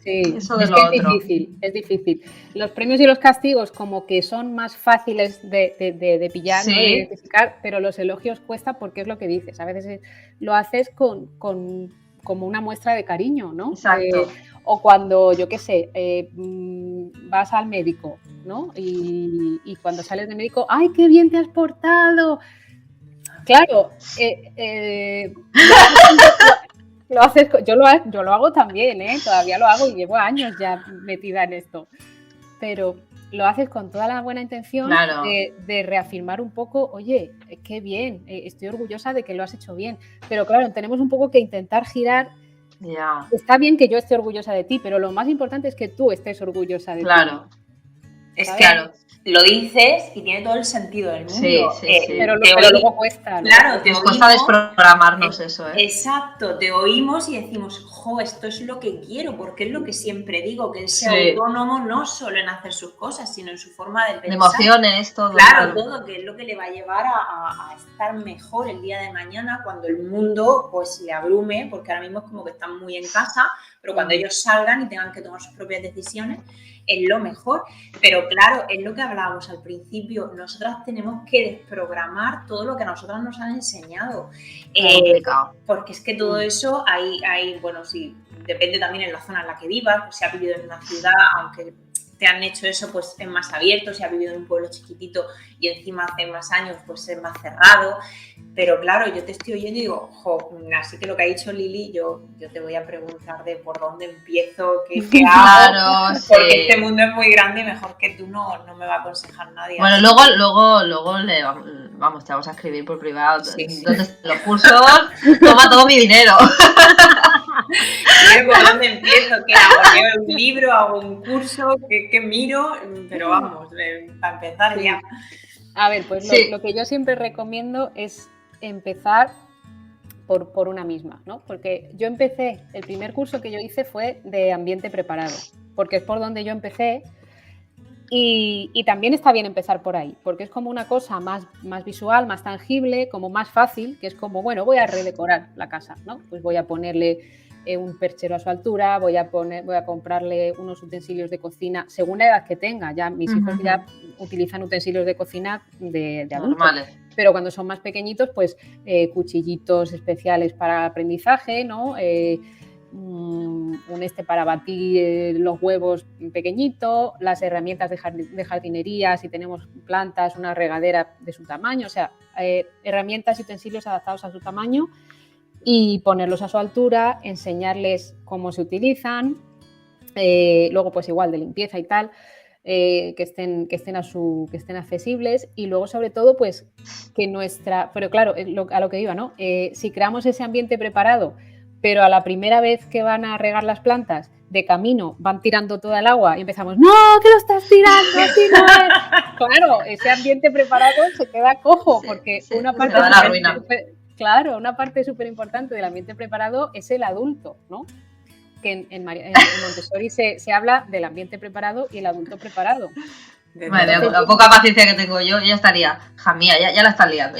eso de lo otro. Es difícil. Los premios y los castigos como que son más fáciles de pillar, ¿no? De identificar, pero los elogios cuesta porque es lo que dices, a veces lo haces como una muestra de cariño, ¿no? Exacto. O cuando, yo qué sé, vas al médico, ¿no? Y cuando sales del médico, ¡ay, qué bien te has portado! Claro, lo haces, yo lo hago también, ¿eh? Todavía lo hago y llevo años ya metida en esto. Pero lo haces con toda la buena intención, claro, de reafirmar un poco, oye, qué bien, estoy orgullosa de que lo has hecho bien. Pero claro, tenemos un poco que intentar girar. Ya. Está bien que yo esté orgullosa de ti, pero lo más importante es que tú estés orgullosa de ti. Claro. Es que lo dices y tiene todo el sentido del mundo. Sí. Pero luego cuesta. Claro, nos cuesta desprogramarnos eso, ¿eh? Exacto, te oímos y decimos, esto es lo que quiero, porque es lo que siempre digo, que él sea autónomo no solo en hacer sus cosas, sino en su forma de pensar. De emociones, todo. Claro, todo, que es lo que le va a llevar a estar mejor el día de mañana cuando el mundo pues le abrume, porque ahora mismo es como que están muy en casa, pero cuando ellos salgan y tengan que tomar sus propias decisiones, es lo mejor. Pero claro, es lo que hablábamos al principio, nosotras tenemos que desprogramar todo lo que a nosotras nos han enseñado. Porque es que todo eso bueno, sí, depende también en la zona en la que vivas, pues si has vivido en una ciudad, aunque te han hecho eso, pues es más abierto, si has vivido en un pueblo chiquitito y encima hace más años, pues es más cerrado. Pero claro, yo te estoy oyendo y digo, así que lo que ha dicho Lili, yo te voy a preguntar de por dónde empiezo, qué hago, porque este mundo es muy grande y mejor que tú no me va a aconsejar nadie. Bueno, luego te vamos a escribir por privado, ¿dónde están los cursos? Toma todo mi dinero. ¿Por dónde empiezo? ¿Qué hago? ¿Leo un libro? ¿Hago un curso? ¿Qué miro? Pero vamos, para empezar ya. A ver, pues lo que yo siempre recomiendo es empezar por una misma, ¿no? Porque yo empecé, el primer curso que yo hice fue de ambiente preparado, porque es por donde yo empecé. Y también está bien empezar por ahí, porque es como una cosa más visual, más tangible, como más fácil, que es como, bueno, voy a redecorar la casa, ¿no? Pues voy a ponerle un perchero a su altura, voy a comprarle unos utensilios de cocina, según la edad que tenga. Ya mis hijos ya utilizan utensilios de cocina de adultos. Normales. Pero cuando son más pequeñitos, pues cuchillitos especiales para aprendizaje, ¿no? Un para batir los huevos pequeñito, las herramientas de jardinería, si tenemos plantas, una regadera de su tamaño, o sea, herramientas y utensilios adaptados a su tamaño y ponerlos a su altura, enseñarles cómo se utilizan, luego pues igual de limpieza y tal, que estén accesibles y luego sobre todo pues que pero claro, a lo que iba, ¿no? Si creamos ese ambiente preparado, pero a la primera vez que van a regar las plantas, de camino van tirando toda el agua y empezamos, ¡no, que lo estás tirando! Así no es. Claro, ese ambiente preparado se queda cojo, porque una parte súper importante del ambiente preparado es el adulto, ¿no? Que en Montessori se habla del ambiente preparado y el adulto preparado. Madre mía, la poca paciencia que tengo yo ya estaría, mía, ya la estás liando.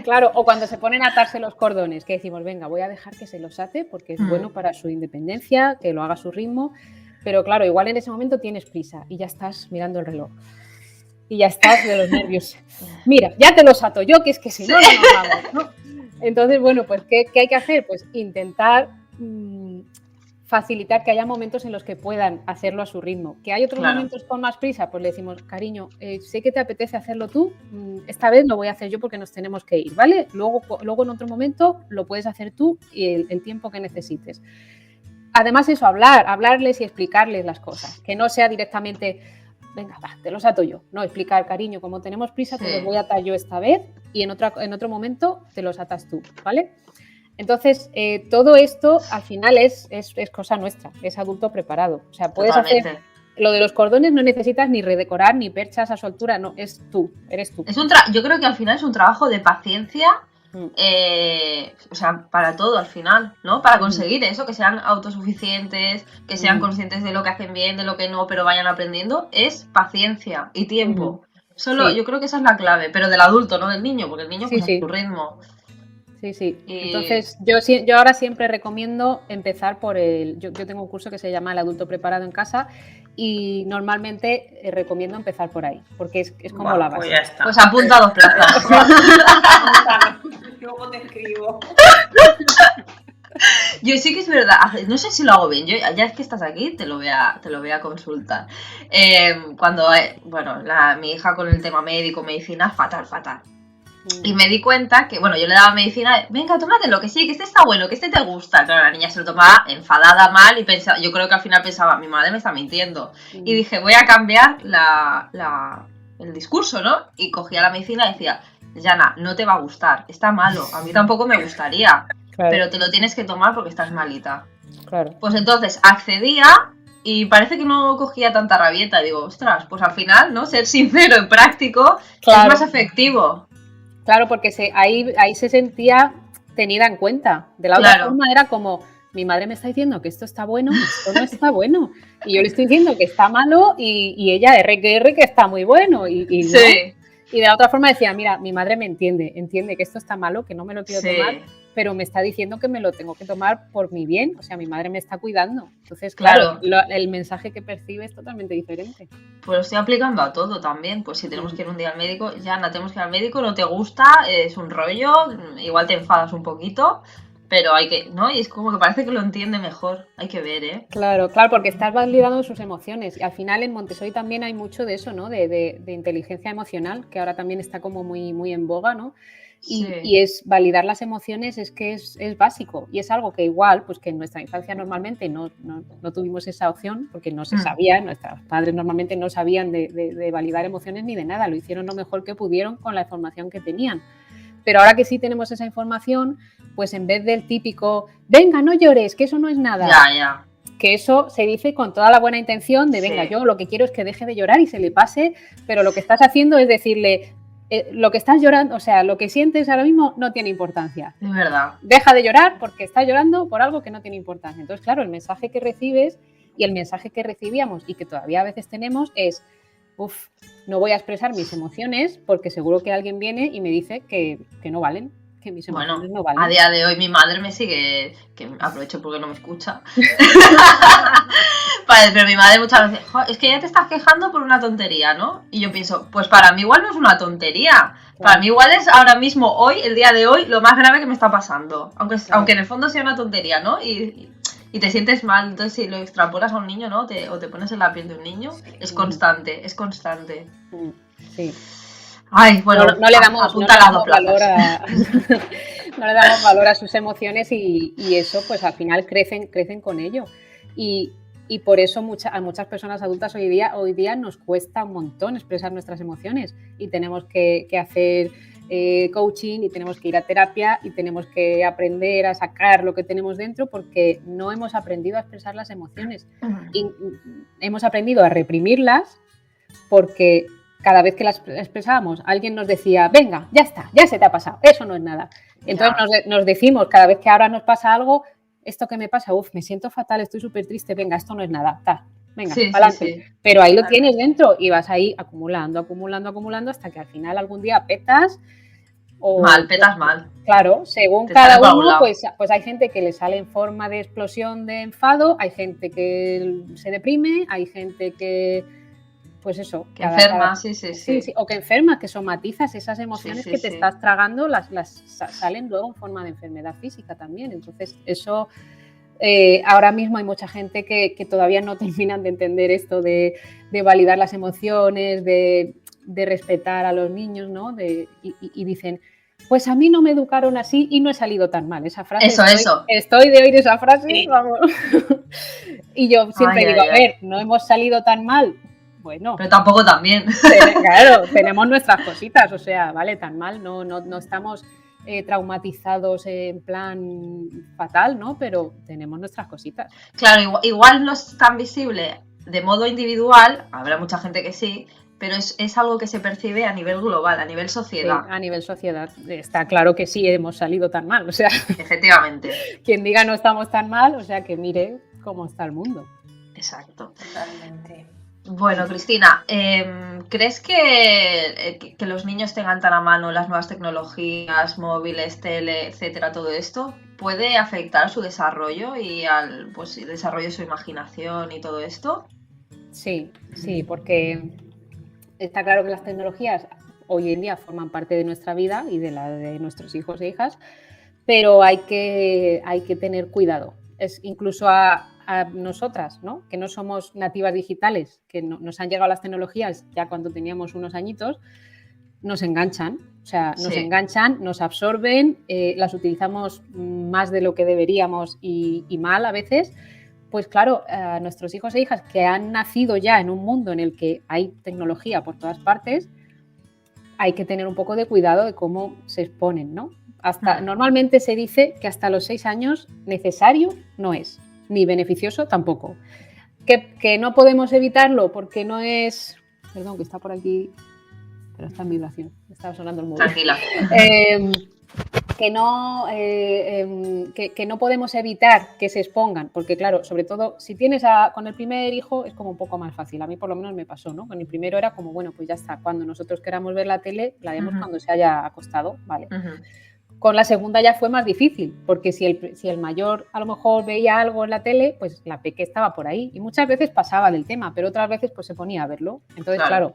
Claro, o cuando se ponen a atarse los cordones, que decimos, venga, voy a dejar que se los ate porque es bueno para su independencia, que lo haga a su ritmo, pero claro, igual en ese momento tienes prisa y ya estás mirando el reloj y ya estás de los nervios. Mira, ya te los ato yo, que es que si no, no nos vamos, ¿no? Entonces, bueno, pues ¿qué hay que hacer? Pues intentar facilitar que haya momentos en los que puedan haerlo a su ritmo. Que hay otros momentos con más prisa, pues le decimos, cariño, sé que te apetece hacerlo tú, esta vez lo voy a hacer yo porque nos tenemos que ir, ¿vale? Luego en otro momento lo puedes hacer tú y el tiempo que necesites. Además eso, hablarles y explicarles las cosas, que no sea directamente, venga, va, te los ato yo. No, explicar, cariño, como tenemos prisa, te los voy a atar yo esta vez y en otro momento te los atas tú, ¿vale? Entonces, todo esto al final es cosa nuestra, es adulto preparado. O sea, puedes hacer... Lo de los cordones no necesitas ni redecorar ni perchas a su altura, no, eres tú. Yo creo que al final es un trabajo de paciencia, o sea, para todo al final, ¿no? Para conseguir eso, que sean autosuficientes, que sean conscientes de lo que hacen bien, de lo que no, pero vayan aprendiendo, es paciencia y tiempo. Yo creo que esa es la clave, pero del adulto, no del niño, porque el niño pues a su ritmo. Sí. Entonces, yo ahora siempre recomiendo empezar por yo tengo un curso que se llama El adulto preparado en casa y normalmente recomiendo empezar por ahí, porque es como la base. Pues ya está. Pues apunta 2 plazas. Luego te escribo. Yo sí que es verdad, no sé si lo hago bien, yo ya es que estás aquí, te lo voy a consultar. Cuando, mi hija con el tema médico, medicina, fatal. Y me di cuenta que, yo le daba medicina, venga, tómatelo, que sí, que este está bueno, que este te gusta. Claro, la niña se lo tomaba enfadada, mal, y pensaba, yo creo que al final pensaba, mi madre me está mintiendo. Y dije, voy a cambiar el discurso, ¿no? Y cogía la medicina y decía, Yana, no te va a gustar, está malo, a mí tampoco me gustaría, pero te lo tienes que tomar porque estás malita. Claro. Pues entonces accedía y parece que no cogía tanta rabieta. Digo, ostras, pues al final, ¿no? Ser sincero y práctico es más efectivo. Claro, porque ahí se sentía tenida en cuenta. De la otra forma era como, mi madre me está diciendo que esto está bueno, esto no está bueno. Y yo le estoy diciendo que está malo y ella R que está muy bueno. Y no. Y de la otra forma decía, mira, mi madre me entiende que esto está malo, que no me lo quiero tomar, pero me está diciendo que me lo tengo que tomar por mi bien. O sea, mi madre me está cuidando. Entonces, claro. El mensaje que percibe es totalmente diferente. Pues lo estoy aplicando a todo también. Pues si tenemos que ir un día al médico, no tenemos que ir al médico, no te gusta, es un rollo, igual te enfadas un poquito, pero hay que, ¿no? Y es como que parece que lo entiende mejor. Hay que ver, ¿eh? Claro, porque estás validando sus emociones. Y al final en Montessori también hay mucho de eso, ¿no? De inteligencia emocional, que ahora también está como muy, muy en boga, ¿no? Y es validar las emociones, es que es básico. Y es algo que igual, pues que en nuestra infancia normalmente no tuvimos esa opción, porque no se sabía, nuestros padres normalmente no sabían de validar emociones ni de nada. Lo hicieron lo mejor que pudieron con la información que tenían. Pero ahora que sí tenemos esa información, pues en vez del típico, venga, no llores, que eso no es nada. Que eso se dice con toda la buena intención de, venga, yo lo que quiero es que deje de llorar y se le pase, pero lo que estás haciendo es decirle, lo que estás llorando, o sea, lo que sientes ahora mismo no tiene importancia. Es verdad. Deja de llorar porque estás llorando por algo que no tiene importancia. Entonces, claro, el mensaje que recibes y el mensaje que recibíamos y que todavía a veces tenemos es, no voy a expresar mis emociones porque seguro que alguien viene y me dice que no valen, que mis emociones no valen. A día de hoy mi madre me sigue, que aprovecho porque no me escucha, pero mi madre muchas veces, es que ya te estás quejando por una tontería, ¿no? Y yo pienso, pues para mí igual no es una tontería, para mí igual es ahora mismo, hoy, el día de hoy, lo más grave que me está pasando, aunque en el fondo sea una tontería, ¿no? Y te sientes mal, entonces si lo extrapolas a un niño, ¿no? O te pones en la piel de un niño, es constante. Sí. Ay, bueno, no le damos valor a sus emociones y eso, pues al final crecen con ello. Y por eso a muchas personas adultas hoy día nos cuesta un montón expresar nuestras emociones y tenemos que hacer coaching y tenemos que ir a terapia y tenemos que aprender a sacar lo que tenemos dentro porque no hemos aprendido a expresar las emociones y hemos aprendido a reprimirlas porque cada vez que las expresábamos alguien nos decía, venga, ya está, ya se te ha pasado, eso no es nada. Entonces nos decimos cada vez que ahora nos pasa algo, esto que me pasa, me siento fatal, estoy súper triste, venga, esto no es nada, venga, adelante. Pero ahí lo tienes dentro y vas ahí acumulando hasta que al final algún día petas. Petas mal. Claro, según cada uno, pues hay gente que le sale en forma de explosión de enfado, hay gente que se deprime, hay gente que, pues eso. Que enferma, sí. O que enferma, que somatizas esas emociones que te estás tragando, las salen luego en forma de enfermedad física también. Entonces, eso... ahora mismo hay mucha gente que todavía no terminan de entender esto de validar las emociones, de respetar a los niños, ¿no? Y dicen, pues a mí no me educaron así y no he salido tan mal. Esa frase, estoy de oír esa frase, vamos. Y yo siempre digo, a ver, no hemos salido tan mal. bueno. Pero tampoco tan bien. Claro, tenemos nuestras cositas, o sea, vale, tan mal, no estamos traumatizados en plan fatal, ¿no? Pero tenemos nuestras cositas. Claro, igual no es tan visible de modo individual, habrá mucha gente que sí, pero es algo que se percibe a nivel global, a nivel sociedad. Sí, a nivel sociedad está claro que sí hemos salido tan mal, o sea, efectivamente. Quien diga no estamos tan mal, o sea, que mire cómo está el mundo. Exacto. Totalmente. Bueno, Cristina, ¿crees que los niños tengan tan a mano las nuevas tecnologías, móviles, tele, etcétera, todo esto, puede afectar su desarrollo y al el desarrollo de su imaginación y todo esto? Sí, porque está claro que las tecnologías hoy en día forman parte de nuestra vida y de la de nuestros hijos e hijas, pero hay que tener cuidado. Es incluso a nosotras, ¿no? Que no somos nativas digitales, que nos han llegado las tecnologías ya cuando teníamos unos añitos, nos enganchan, o sea, nos enganchan, nos absorben, las utilizamos más de lo que deberíamos y mal a veces. Pues claro, a nuestros hijos e hijas que han nacido ya en un mundo en el que hay tecnología por todas partes, hay que tener un poco de cuidado de cómo se exponen, ¿no? Normalmente se dice que hasta los 6 años necesario no es, ni beneficioso tampoco. Que no podemos evitarlo porque no es... Perdón, que está por aquí, pero está en vibración, me estaba sonando el móvil. Tranquila. Que no podemos evitar que se expongan, porque claro, sobre todo si tienes con el primer hijo es como un poco más fácil, a mí por lo menos me pasó, ¿no? Con el primero era como, bueno, pues ya está, cuando nosotros queramos ver la tele, la vemos cuando se haya acostado, ¿vale? Con la segunda ya fue más difícil, porque si el mayor a lo mejor veía algo en la tele, pues la peque estaba por ahí y muchas veces pasaba del tema, pero otras veces pues se ponía a verlo. Entonces, claro,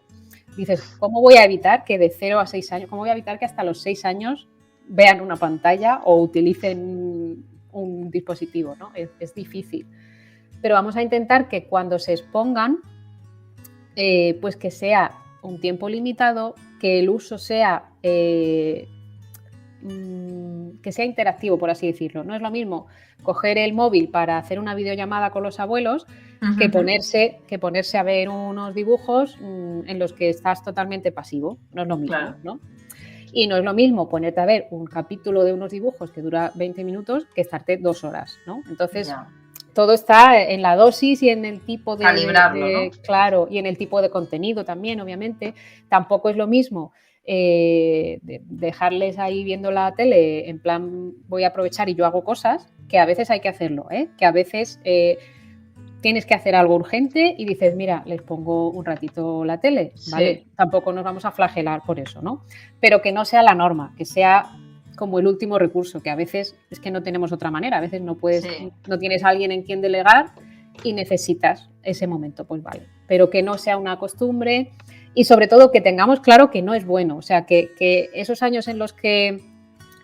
dices, ¿cómo voy a evitar que de 0 a 6 años, cómo voy a evitar que hasta los 6 años vean una pantalla o utilicen un dispositivo, ¿no? Es difícil. Pero vamos a intentar que cuando se expongan, pues que sea un tiempo limitado, que el uso sea interactivo, por así decirlo. No es lo mismo coger el móvil para hacer una videollamada con los abuelos que ponerse a ver unos dibujos en los que estás totalmente pasivo. No es lo mismo, claro, ¿no? Y no es lo mismo ponerte a ver un capítulo de unos dibujos que dura 20 minutos que estarte 2 horas, ¿no? Entonces, todo está en la dosis y en el tipo de... Calibrarlo, ¿no? Claro, y en el tipo de contenido también, obviamente. Tampoco es lo mismo dejarles ahí viendo la tele en plan voy a aprovechar y yo hago cosas, que a veces hay que hacerlo, que a veces tienes que hacer algo urgente y dices, mira, les pongo un ratito la tele, ¿vale? Sí. Tampoco nos vamos a flagelar por eso, ¿no? Pero que no sea la norma, que sea como el último recurso, que a veces es que no tenemos otra manera, a veces no puedes, no tienes a alguien en quien delegar y necesitas ese momento, pues vale. Pero que no sea una costumbre y sobre todo que tengamos claro que no es bueno, o sea, que esos años en los que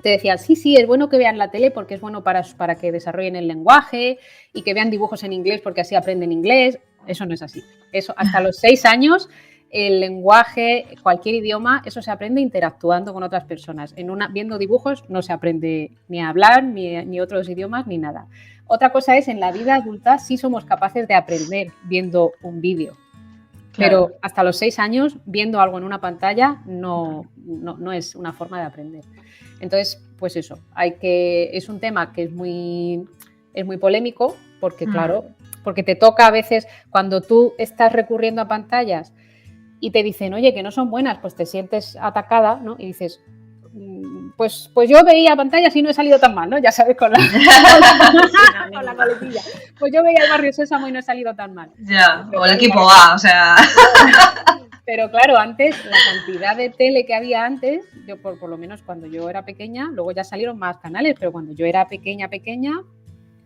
te decían, sí, es bueno que vean la tele porque es bueno para que desarrollen el lenguaje y que vean dibujos en inglés porque así aprenden inglés. Eso no es así. Eso, hasta los 6 años, el lenguaje, cualquier idioma, eso se aprende interactuando con otras personas. Viendo dibujos no se aprende ni a hablar, ni otros idiomas, ni nada. Otra cosa es, en la vida adulta sí somos capaces de aprender viendo un vídeo. Claro. Pero hasta los 6 años, viendo algo en una pantalla no es una forma de aprender. Entonces, pues eso, es un tema que es muy polémico porque, claro, porque te toca a veces cuando tú estás recurriendo a pantallas y te dicen, oye, que no son buenas, pues te sientes atacada, ¿no? Y dices, pues yo veía pantallas y no he salido tan mal, ¿no? Ya sabes, con la coletilla. Pues yo veía el Barrio Sésamo y no he salido tan mal. Ya, o el equipo A, o sea... Pero claro, antes, la cantidad de tele que había antes, yo por lo menos cuando yo era pequeña, luego ya salieron más canales, pero cuando yo era pequeña,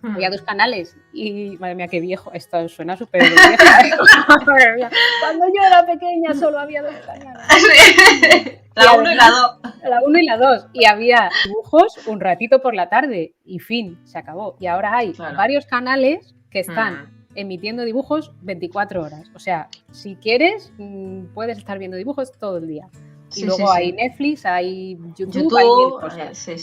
había 2 canales y, madre mía, qué viejo, esto suena súper vieja. Cuando yo era pequeña solo había 2 canales. La 1 y la 2. La 1 y la 2. Y había dibujos un ratito por la tarde y fin, se acabó. Y ahora hay varios canales que están emitiendo dibujos 24 horas. O sea, si quieres, puedes estar viendo dibujos todo el día. Y luego hay Netflix, hay YouTube, hay mil cosas. Sí.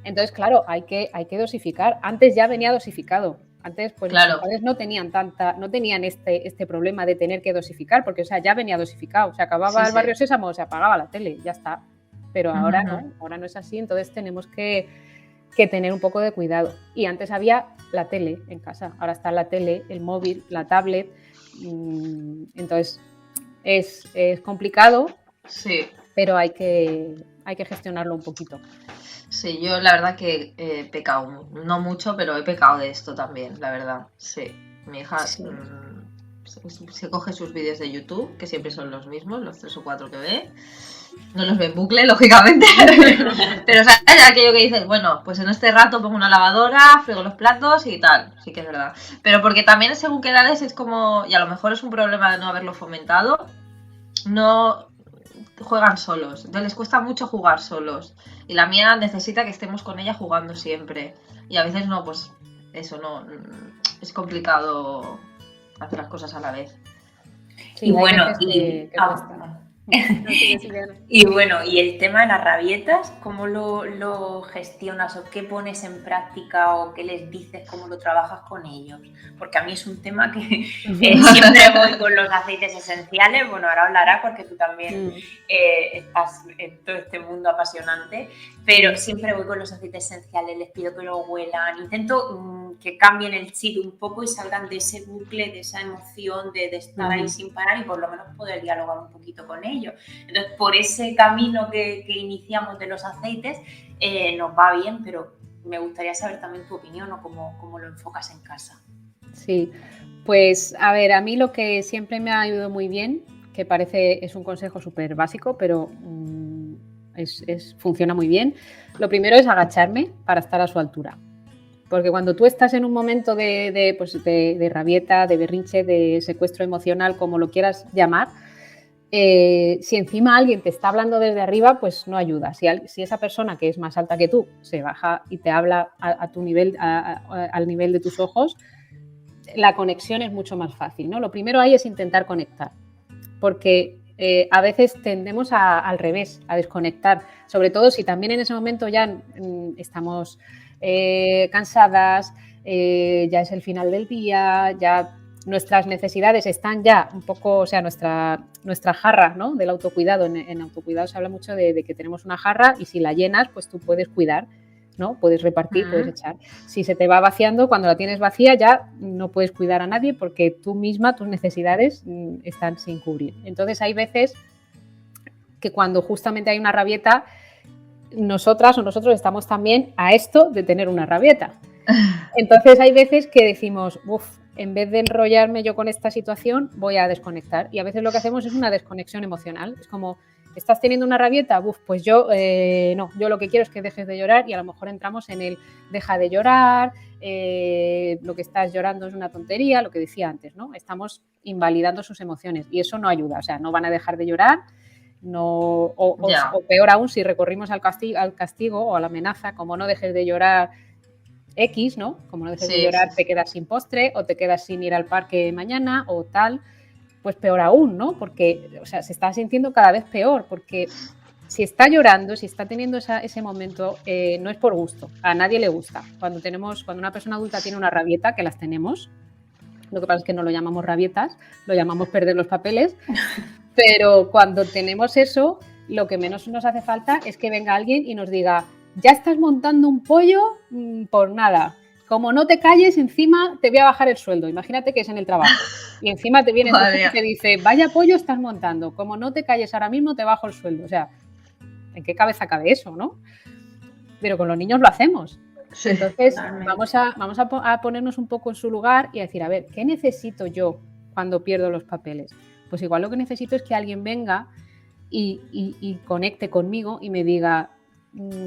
Entonces, claro, hay que dosificar. Antes ya venía dosificado. Antes, pues Claro. los padres no tenían este problema de tener que dosificar, porque, o sea, ya venía dosificado. Se acababa el Barrio Sésamo, se apagaba la tele, ya está. Pero ahora no es así, entonces tenemos que tener un poco de cuidado. Y antes había la tele en casa, ahora está la tele, el móvil, la tablet. Entonces es complicado, Sí. pero hay que gestionarlo un poquito. Sí, yo la verdad que he pecado, no mucho, pero he pecado de esto también, la verdad. Sí, mi hija se coge sus vídeos de YouTube, que siempre son los mismos, los 3 o 4 que ve. No los ve en bucle, lógicamente. Pero o sea, aquello que dices, bueno, pues en este rato pongo una lavadora, friego los platos y tal. Sí que es verdad. Pero porque también según qué edades es como, y a lo mejor es un problema de no haberlo fomentado, no juegan solos. Entonces les cuesta mucho jugar solos. Y la mía necesita que estemos con ella jugando siempre. Y a veces no, pues eso no. Es complicado hacer las cosas a la vez. Sí, y bueno, y bueno, y el tema de las rabietas, ¿cómo lo gestionas o qué pones en práctica o qué les dices, cómo lo trabajas con ellos? Porque a mí es un tema que siempre voy con los aceites esenciales. Bueno, ahora hablará porque tú también estás en todo este mundo apasionante, pero siempre voy con los aceites esenciales, les pido que lo huelan, intento que cambien el chip un poco y salgan de ese bucle, de esa emoción de estar ahí sin parar y por lo menos poder dialogar un poquito con ellos. Entonces, por ese camino que iniciamos de los aceites, nos va bien, pero me gustaría saber también tu opinión o cómo lo enfocas en casa. Sí, pues a ver, a mí lo que siempre me ha ido muy bien, que es un consejo súper básico, pero funciona muy bien. Lo primero es agacharme para estar a su altura. Porque cuando tú estás en un momento de rabieta, de berrinche, de secuestro emocional, como lo quieras llamar, si encima alguien te está hablando desde arriba, pues no ayuda. Si esa persona que es más alta que tú se baja y te habla a tu nivel, al nivel de tus ojos, la conexión es mucho más fácil, ¿no? Lo primero ahí es intentar conectar, porque a veces tendemos al revés, a desconectar, sobre todo si también en ese momento ya estamos cansadas, ya es el final del día, ya nuestras necesidades están ya un poco, o sea, nuestra jarra, ¿no?, del autocuidado. En autocuidado se habla mucho de que tenemos una jarra y si la llenas, pues tú puedes cuidar, ¿no? Puedes repartir, puedes echar. Si se te va vaciando, cuando la tienes vacía ya no puedes cuidar a nadie porque tú misma, tus necesidades están sin cubrir. Entonces hay veces que cuando justamente hay una rabieta, nosotras o nosotros estamos también a esto de tener una rabieta. Entonces hay veces que decimos, en vez de enrollarme yo con esta situación, voy a desconectar. Y a veces lo que hacemos es una desconexión emocional. Es como, ¿estás teniendo una rabieta? Pues yo no, yo lo que quiero es que dejes de llorar y a lo mejor entramos en el deja de llorar, lo que estás llorando es una tontería, lo que decía antes, ¿no? Estamos invalidando sus emociones y eso no ayuda, o sea, no van a dejar de llorar, o peor aún, si recorrimos al castigo o a la amenaza, como no dejes de llorar X, ¿no? Como no dejes de llorar, te quedas sin postre o te quedas sin ir al parque mañana o tal. Pues peor aún, ¿no? Porque, o sea, se está sintiendo cada vez peor, porque si está llorando, si está teniendo ese momento, no es por gusto, a nadie le gusta. Cuando una persona adulta tiene una rabieta, que las tenemos, lo que pasa es que no lo llamamos rabietas, lo llamamos perder los papeles, pero cuando tenemos eso, lo que menos nos hace falta es que venga alguien y nos diga, ya estás montando un pollo por nada. Como no te calles, encima te voy a bajar el sueldo. Imagínate que es en el trabajo. Y encima te viene tu jefe y te dice, vaya pollo estás montando. Como no te calles ahora mismo, te bajo el sueldo. O sea, ¿en qué cabeza cabe eso, no? Pero con los niños lo hacemos. Sí, entonces, vamos a ponernos un poco en su lugar y a decir, a ver, ¿qué necesito yo cuando pierdo los papeles? Pues igual lo que necesito es que alguien venga y conecte conmigo y me diga,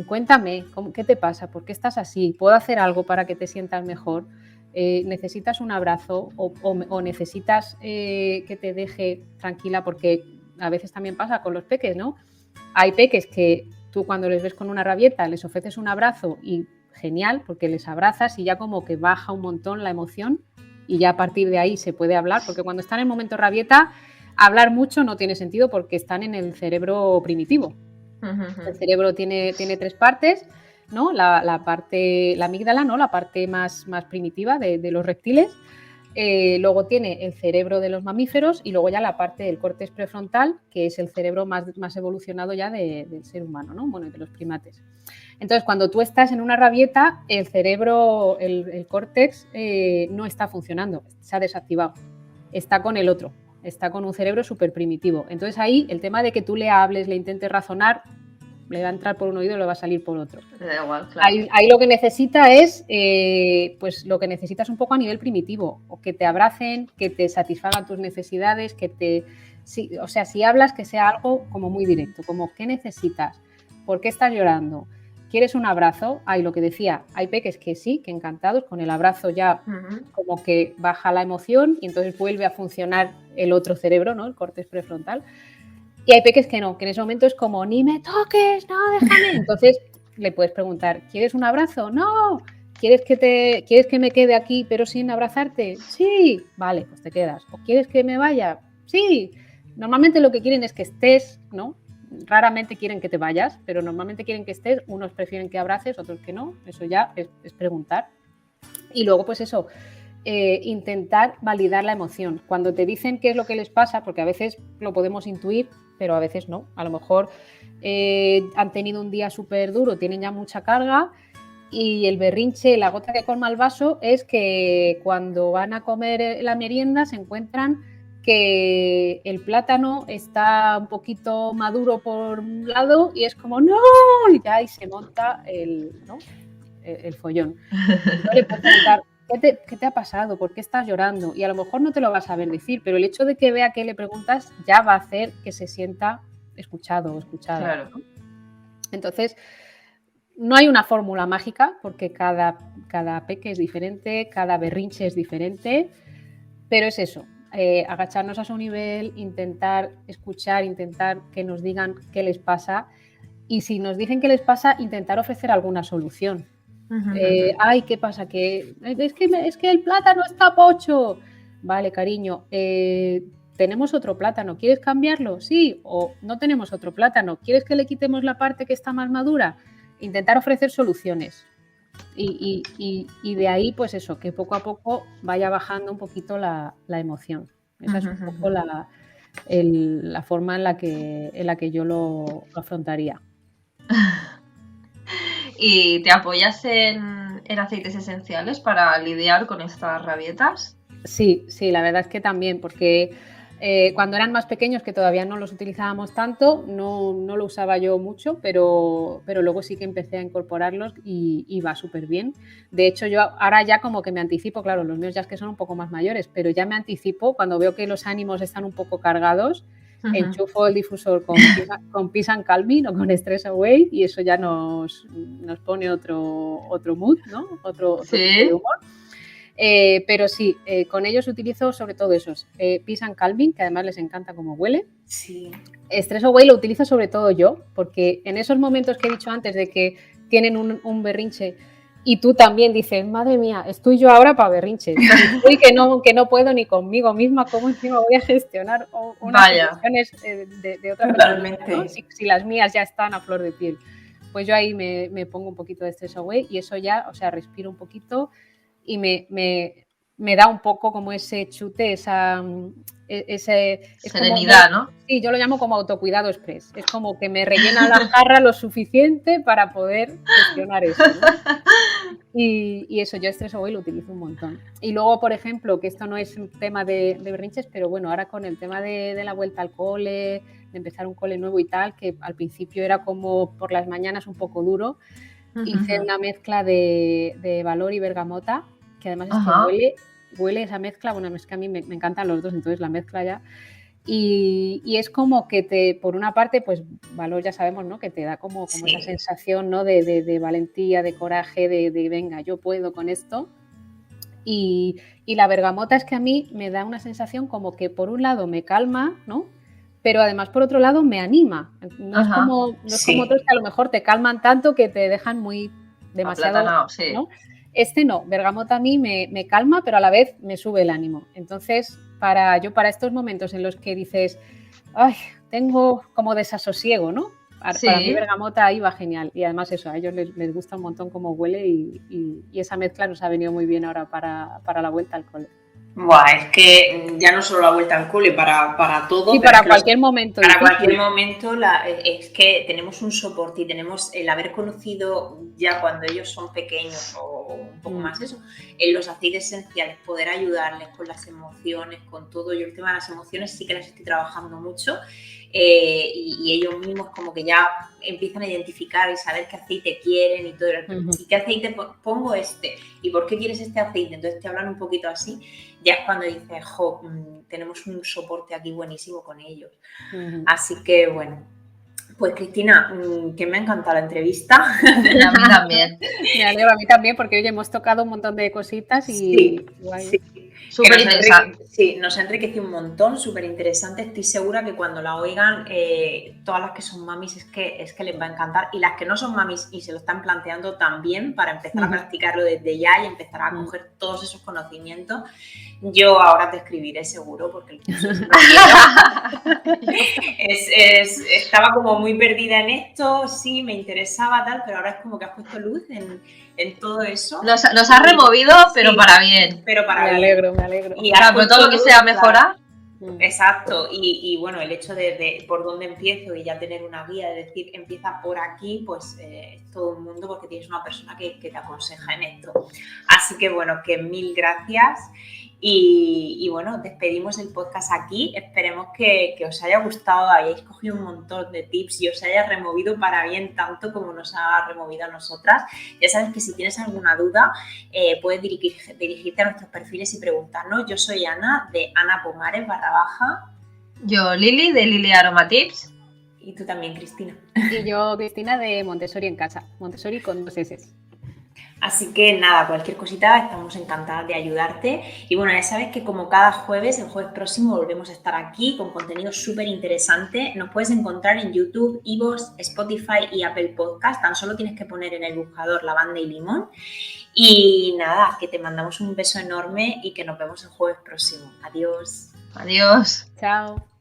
cuéntame, ¿qué te pasa? ¿Por qué estás así? ¿Puedo hacer algo para que te sientas mejor? ¿Necesitas un abrazo o necesitas que te deje tranquila? Porque a veces también pasa con los peques, ¿no? Hay peques que tú cuando les ves con una rabieta les ofreces un abrazo y genial, porque les abrazas y ya como que baja un montón la emoción y ya a partir de ahí se puede hablar, porque cuando están en momento rabieta, hablar mucho no tiene sentido porque están en el cerebro primitivo. El cerebro tiene 3 partes, ¿no? La amígdala, ¿no? La parte más primitiva de los reptiles. Luego tiene el cerebro de los mamíferos y luego ya la parte del córtex prefrontal, que es el cerebro más evolucionado ya del ser humano, ¿no? Bueno, de los primates. Entonces, cuando tú estás en una rabieta, el cerebro, el córtex, no está funcionando, se ha desactivado. Está con el otro, está con un cerebro súper primitivo. Entonces ahí el tema de que tú le hables, le intentes razonar, le va a entrar por un oído y le va a salir por otro. Da igual, claro. Ahí lo que necesita es, pues lo que necesitas un poco a nivel primitivo, o que te abracen, que te satisfagan tus necesidades, o sea, si hablas, que sea algo como muy directo, como ¿qué necesitas? ¿Por qué estás llorando? ¿Quieres un abrazo? Lo que decía, hay peques que sí, que encantados, con el abrazo ya como que baja la emoción y entonces vuelve a funcionar el otro cerebro, ¿no? El córtex prefrontal. Y hay peques que no, que en ese momento es como, ni me toques, no, déjame. Entonces le puedes preguntar, ¿quieres un abrazo? No. ¿Quieres que me quede aquí pero sin abrazarte? Sí. Vale, pues te quedas. ¿O quieres que me vaya? Sí. Normalmente lo que quieren es que estés, ¿no? Raramente quieren que te vayas, pero normalmente quieren que estés. Unos prefieren que abraces, otros que no. Eso ya es preguntar. Y luego, pues eso, intentar validar la emoción. Cuando te dicen qué es lo que les pasa, porque a veces lo podemos intuir, pero a veces no. A lo mejor han tenido un día súper duro, tienen ya mucha carga y el berrinche, la gota que colma el vaso, es que cuando van a comer la merienda se encuentran que el plátano está un poquito maduro por un lado y es como ¡no! Y ya ahí se monta el follón. No le puedes preguntar ¿qué te ha pasado? ¿Por qué estás llorando? Y a lo mejor no te lo vas a saber decir, pero el hecho de que vea que le preguntas ya va a hacer que se sienta escuchado o escuchada. Claro. ¿No? Entonces, no hay una fórmula mágica porque cada peque es diferente, cada berrinche es diferente, pero es eso, agacharnos a su nivel, intentar escuchar, intentar que nos digan qué les pasa y si nos dicen qué les pasa, intentar ofrecer alguna solución. ¿Qué pasa? Es que el plátano está pocho. Vale, cariño, tenemos otro plátano, ¿quieres cambiarlo? Sí, o no tenemos otro plátano, ¿quieres que le quitemos la parte que está más madura? Intentar ofrecer soluciones y de ahí, pues eso, que poco a poco vaya bajando un poquito la emoción. Esa es un poco la forma en la que yo lo afrontaría. ¿Y te apoyas en aceites esenciales para lidiar con estas rabietas? Sí, la verdad es que también, porque cuando eran más pequeños, que todavía no los utilizábamos tanto, no lo usaba yo mucho, pero luego sí que empecé a incorporarlos y va súper bien. De hecho, yo ahora ya como que me anticipo, claro, los míos ya es que son un poco más mayores, pero ya me anticipo cuando veo que los ánimos están un poco cargados, enchufo el difusor con Peace and Calming o con Stress Away y eso ya nos pone otro mood, ¿no? Otro tipo de humor. Pero sí, con ellos utilizo sobre todo esos. Peace and Calming, que además les encanta cómo huele. Sí. Stress Away lo utilizo sobre todo yo, porque en esos momentos que he dicho antes de que tienen un berrinche y tú también dices, madre mía, estoy yo ahora para berrinches. Estoy que no puedo ni conmigo misma, ¿cómo encima voy a gestionar unas situaciones de otra persona, ¿no? Si las mías ya están a flor de piel. Pues yo ahí me pongo un poquito de Stress Away y eso ya, o sea, respiro un poquito y me da un poco como ese chute, esa serenidad, ¿no? Sí, yo lo llamo como autocuidado express. Es como que me rellena la jarra lo suficiente para poder gestionar eso, ¿no? Y eso, yo Stress Away lo utilizo un montón. Y luego, por ejemplo, que esto no es un tema de berrinches, pero bueno, ahora con el tema de la vuelta al cole, de empezar un cole nuevo y tal, que al principio era como por las mañanas un poco duro, hice una mezcla de Valor y bergamota, que además es que huele esa mezcla, bueno, es que a mí me encantan los dos, entonces la mezcla ya. Y es como que por una parte, pues Valor ya sabemos, ¿no? Que te da como esa sensación, ¿no? De valentía, de coraje, de venga, yo puedo con esto. Y la bergamota es que a mí me da una sensación como que por un lado me calma, ¿no? Pero además por otro lado me anima. No es como otros que a lo mejor te calman tanto que te dejan muy demasiado, ¿no? Este no, bergamota a mí me calma, pero a la vez me sube el ánimo. Entonces, para estos momentos en los que dices, ay, tengo como desasosiego, ¿no? Para mí bergamota ahí va genial. Y además eso, a ellos les gusta un montón cómo huele y esa mezcla nos ha venido muy bien ahora para la vuelta al cole. Buah, es que ya no solo la vuelta al cole, para todo. Y para cualquier momento. Para cualquier momento es que tenemos un soporte y tenemos el haber conocido ya cuando ellos son pequeños o un poco más eso, en los aceites esenciales, poder ayudarles con las emociones, con todo. Yo el tema de las emociones sí que las estoy trabajando mucho. Y ellos mismos como que ya empiezan a identificar y saber qué aceite quieren y todo. ¿Y qué aceite pongo este? ¿Y por qué quieres este aceite? Entonces te hablan un poquito así. Ya es cuando dices, tenemos un soporte aquí buenísimo con ellos. Así que bueno. Pues Cristina, que me ha encantado la entrevista. A mí también. Me alegro, a mí también, porque hoy hemos tocado un montón de cositas y... Sí. Súper interesante. Sí, nos ha enriquecido un montón, súper interesante. Estoy segura que cuando la oigan, todas las que son mamis es que les va a encantar. Y las que no son mamis y se lo están planteando también para empezar a practicarlo desde ya y empezar a coger todos esos conocimientos. Yo ahora te escribiré seguro, porque el curso estaba como muy perdida en esto, sí, me interesaba tal, pero ahora es como que has puesto luz en todo eso. Nos has removido, pero sí, para bien. Pero para me bien. Me alegro. Y claro, todo lo que sea mejorar. Exacto, y bueno, el hecho de por dónde empiezo y ya tener una guía, de decir, empieza por aquí, pues es todo un mundo porque tienes una persona que te aconseja en esto. Así que bueno, que mil gracias. Y bueno, despedimos el podcast aquí. Esperemos que os haya gustado, hayáis cogido un montón de tips y os haya removido para bien tanto como nos ha removido a nosotras. Ya sabes que si tienes alguna duda puedes dirigirte a nuestros perfiles y preguntarnos. Yo soy Ana, de Ana Pomares _. Yo Lili, de Lili Aroma Tips. Y tú también, Cristina. Y yo, Cristina, de Montessori en casa. Montessori con 2 S. Así que nada, cualquier cosita, estamos encantadas de ayudarte. Y bueno, ya sabes que como cada jueves, el jueves próximo volvemos a estar aquí con contenido súper interesante. Nos puedes encontrar en YouTube, iVoox, Spotify y Apple Podcast. Tan solo tienes que poner en el buscador lavanda y limón. Y nada, que te mandamos un beso enorme y que nos vemos el jueves próximo. Adiós. Adiós. Chao.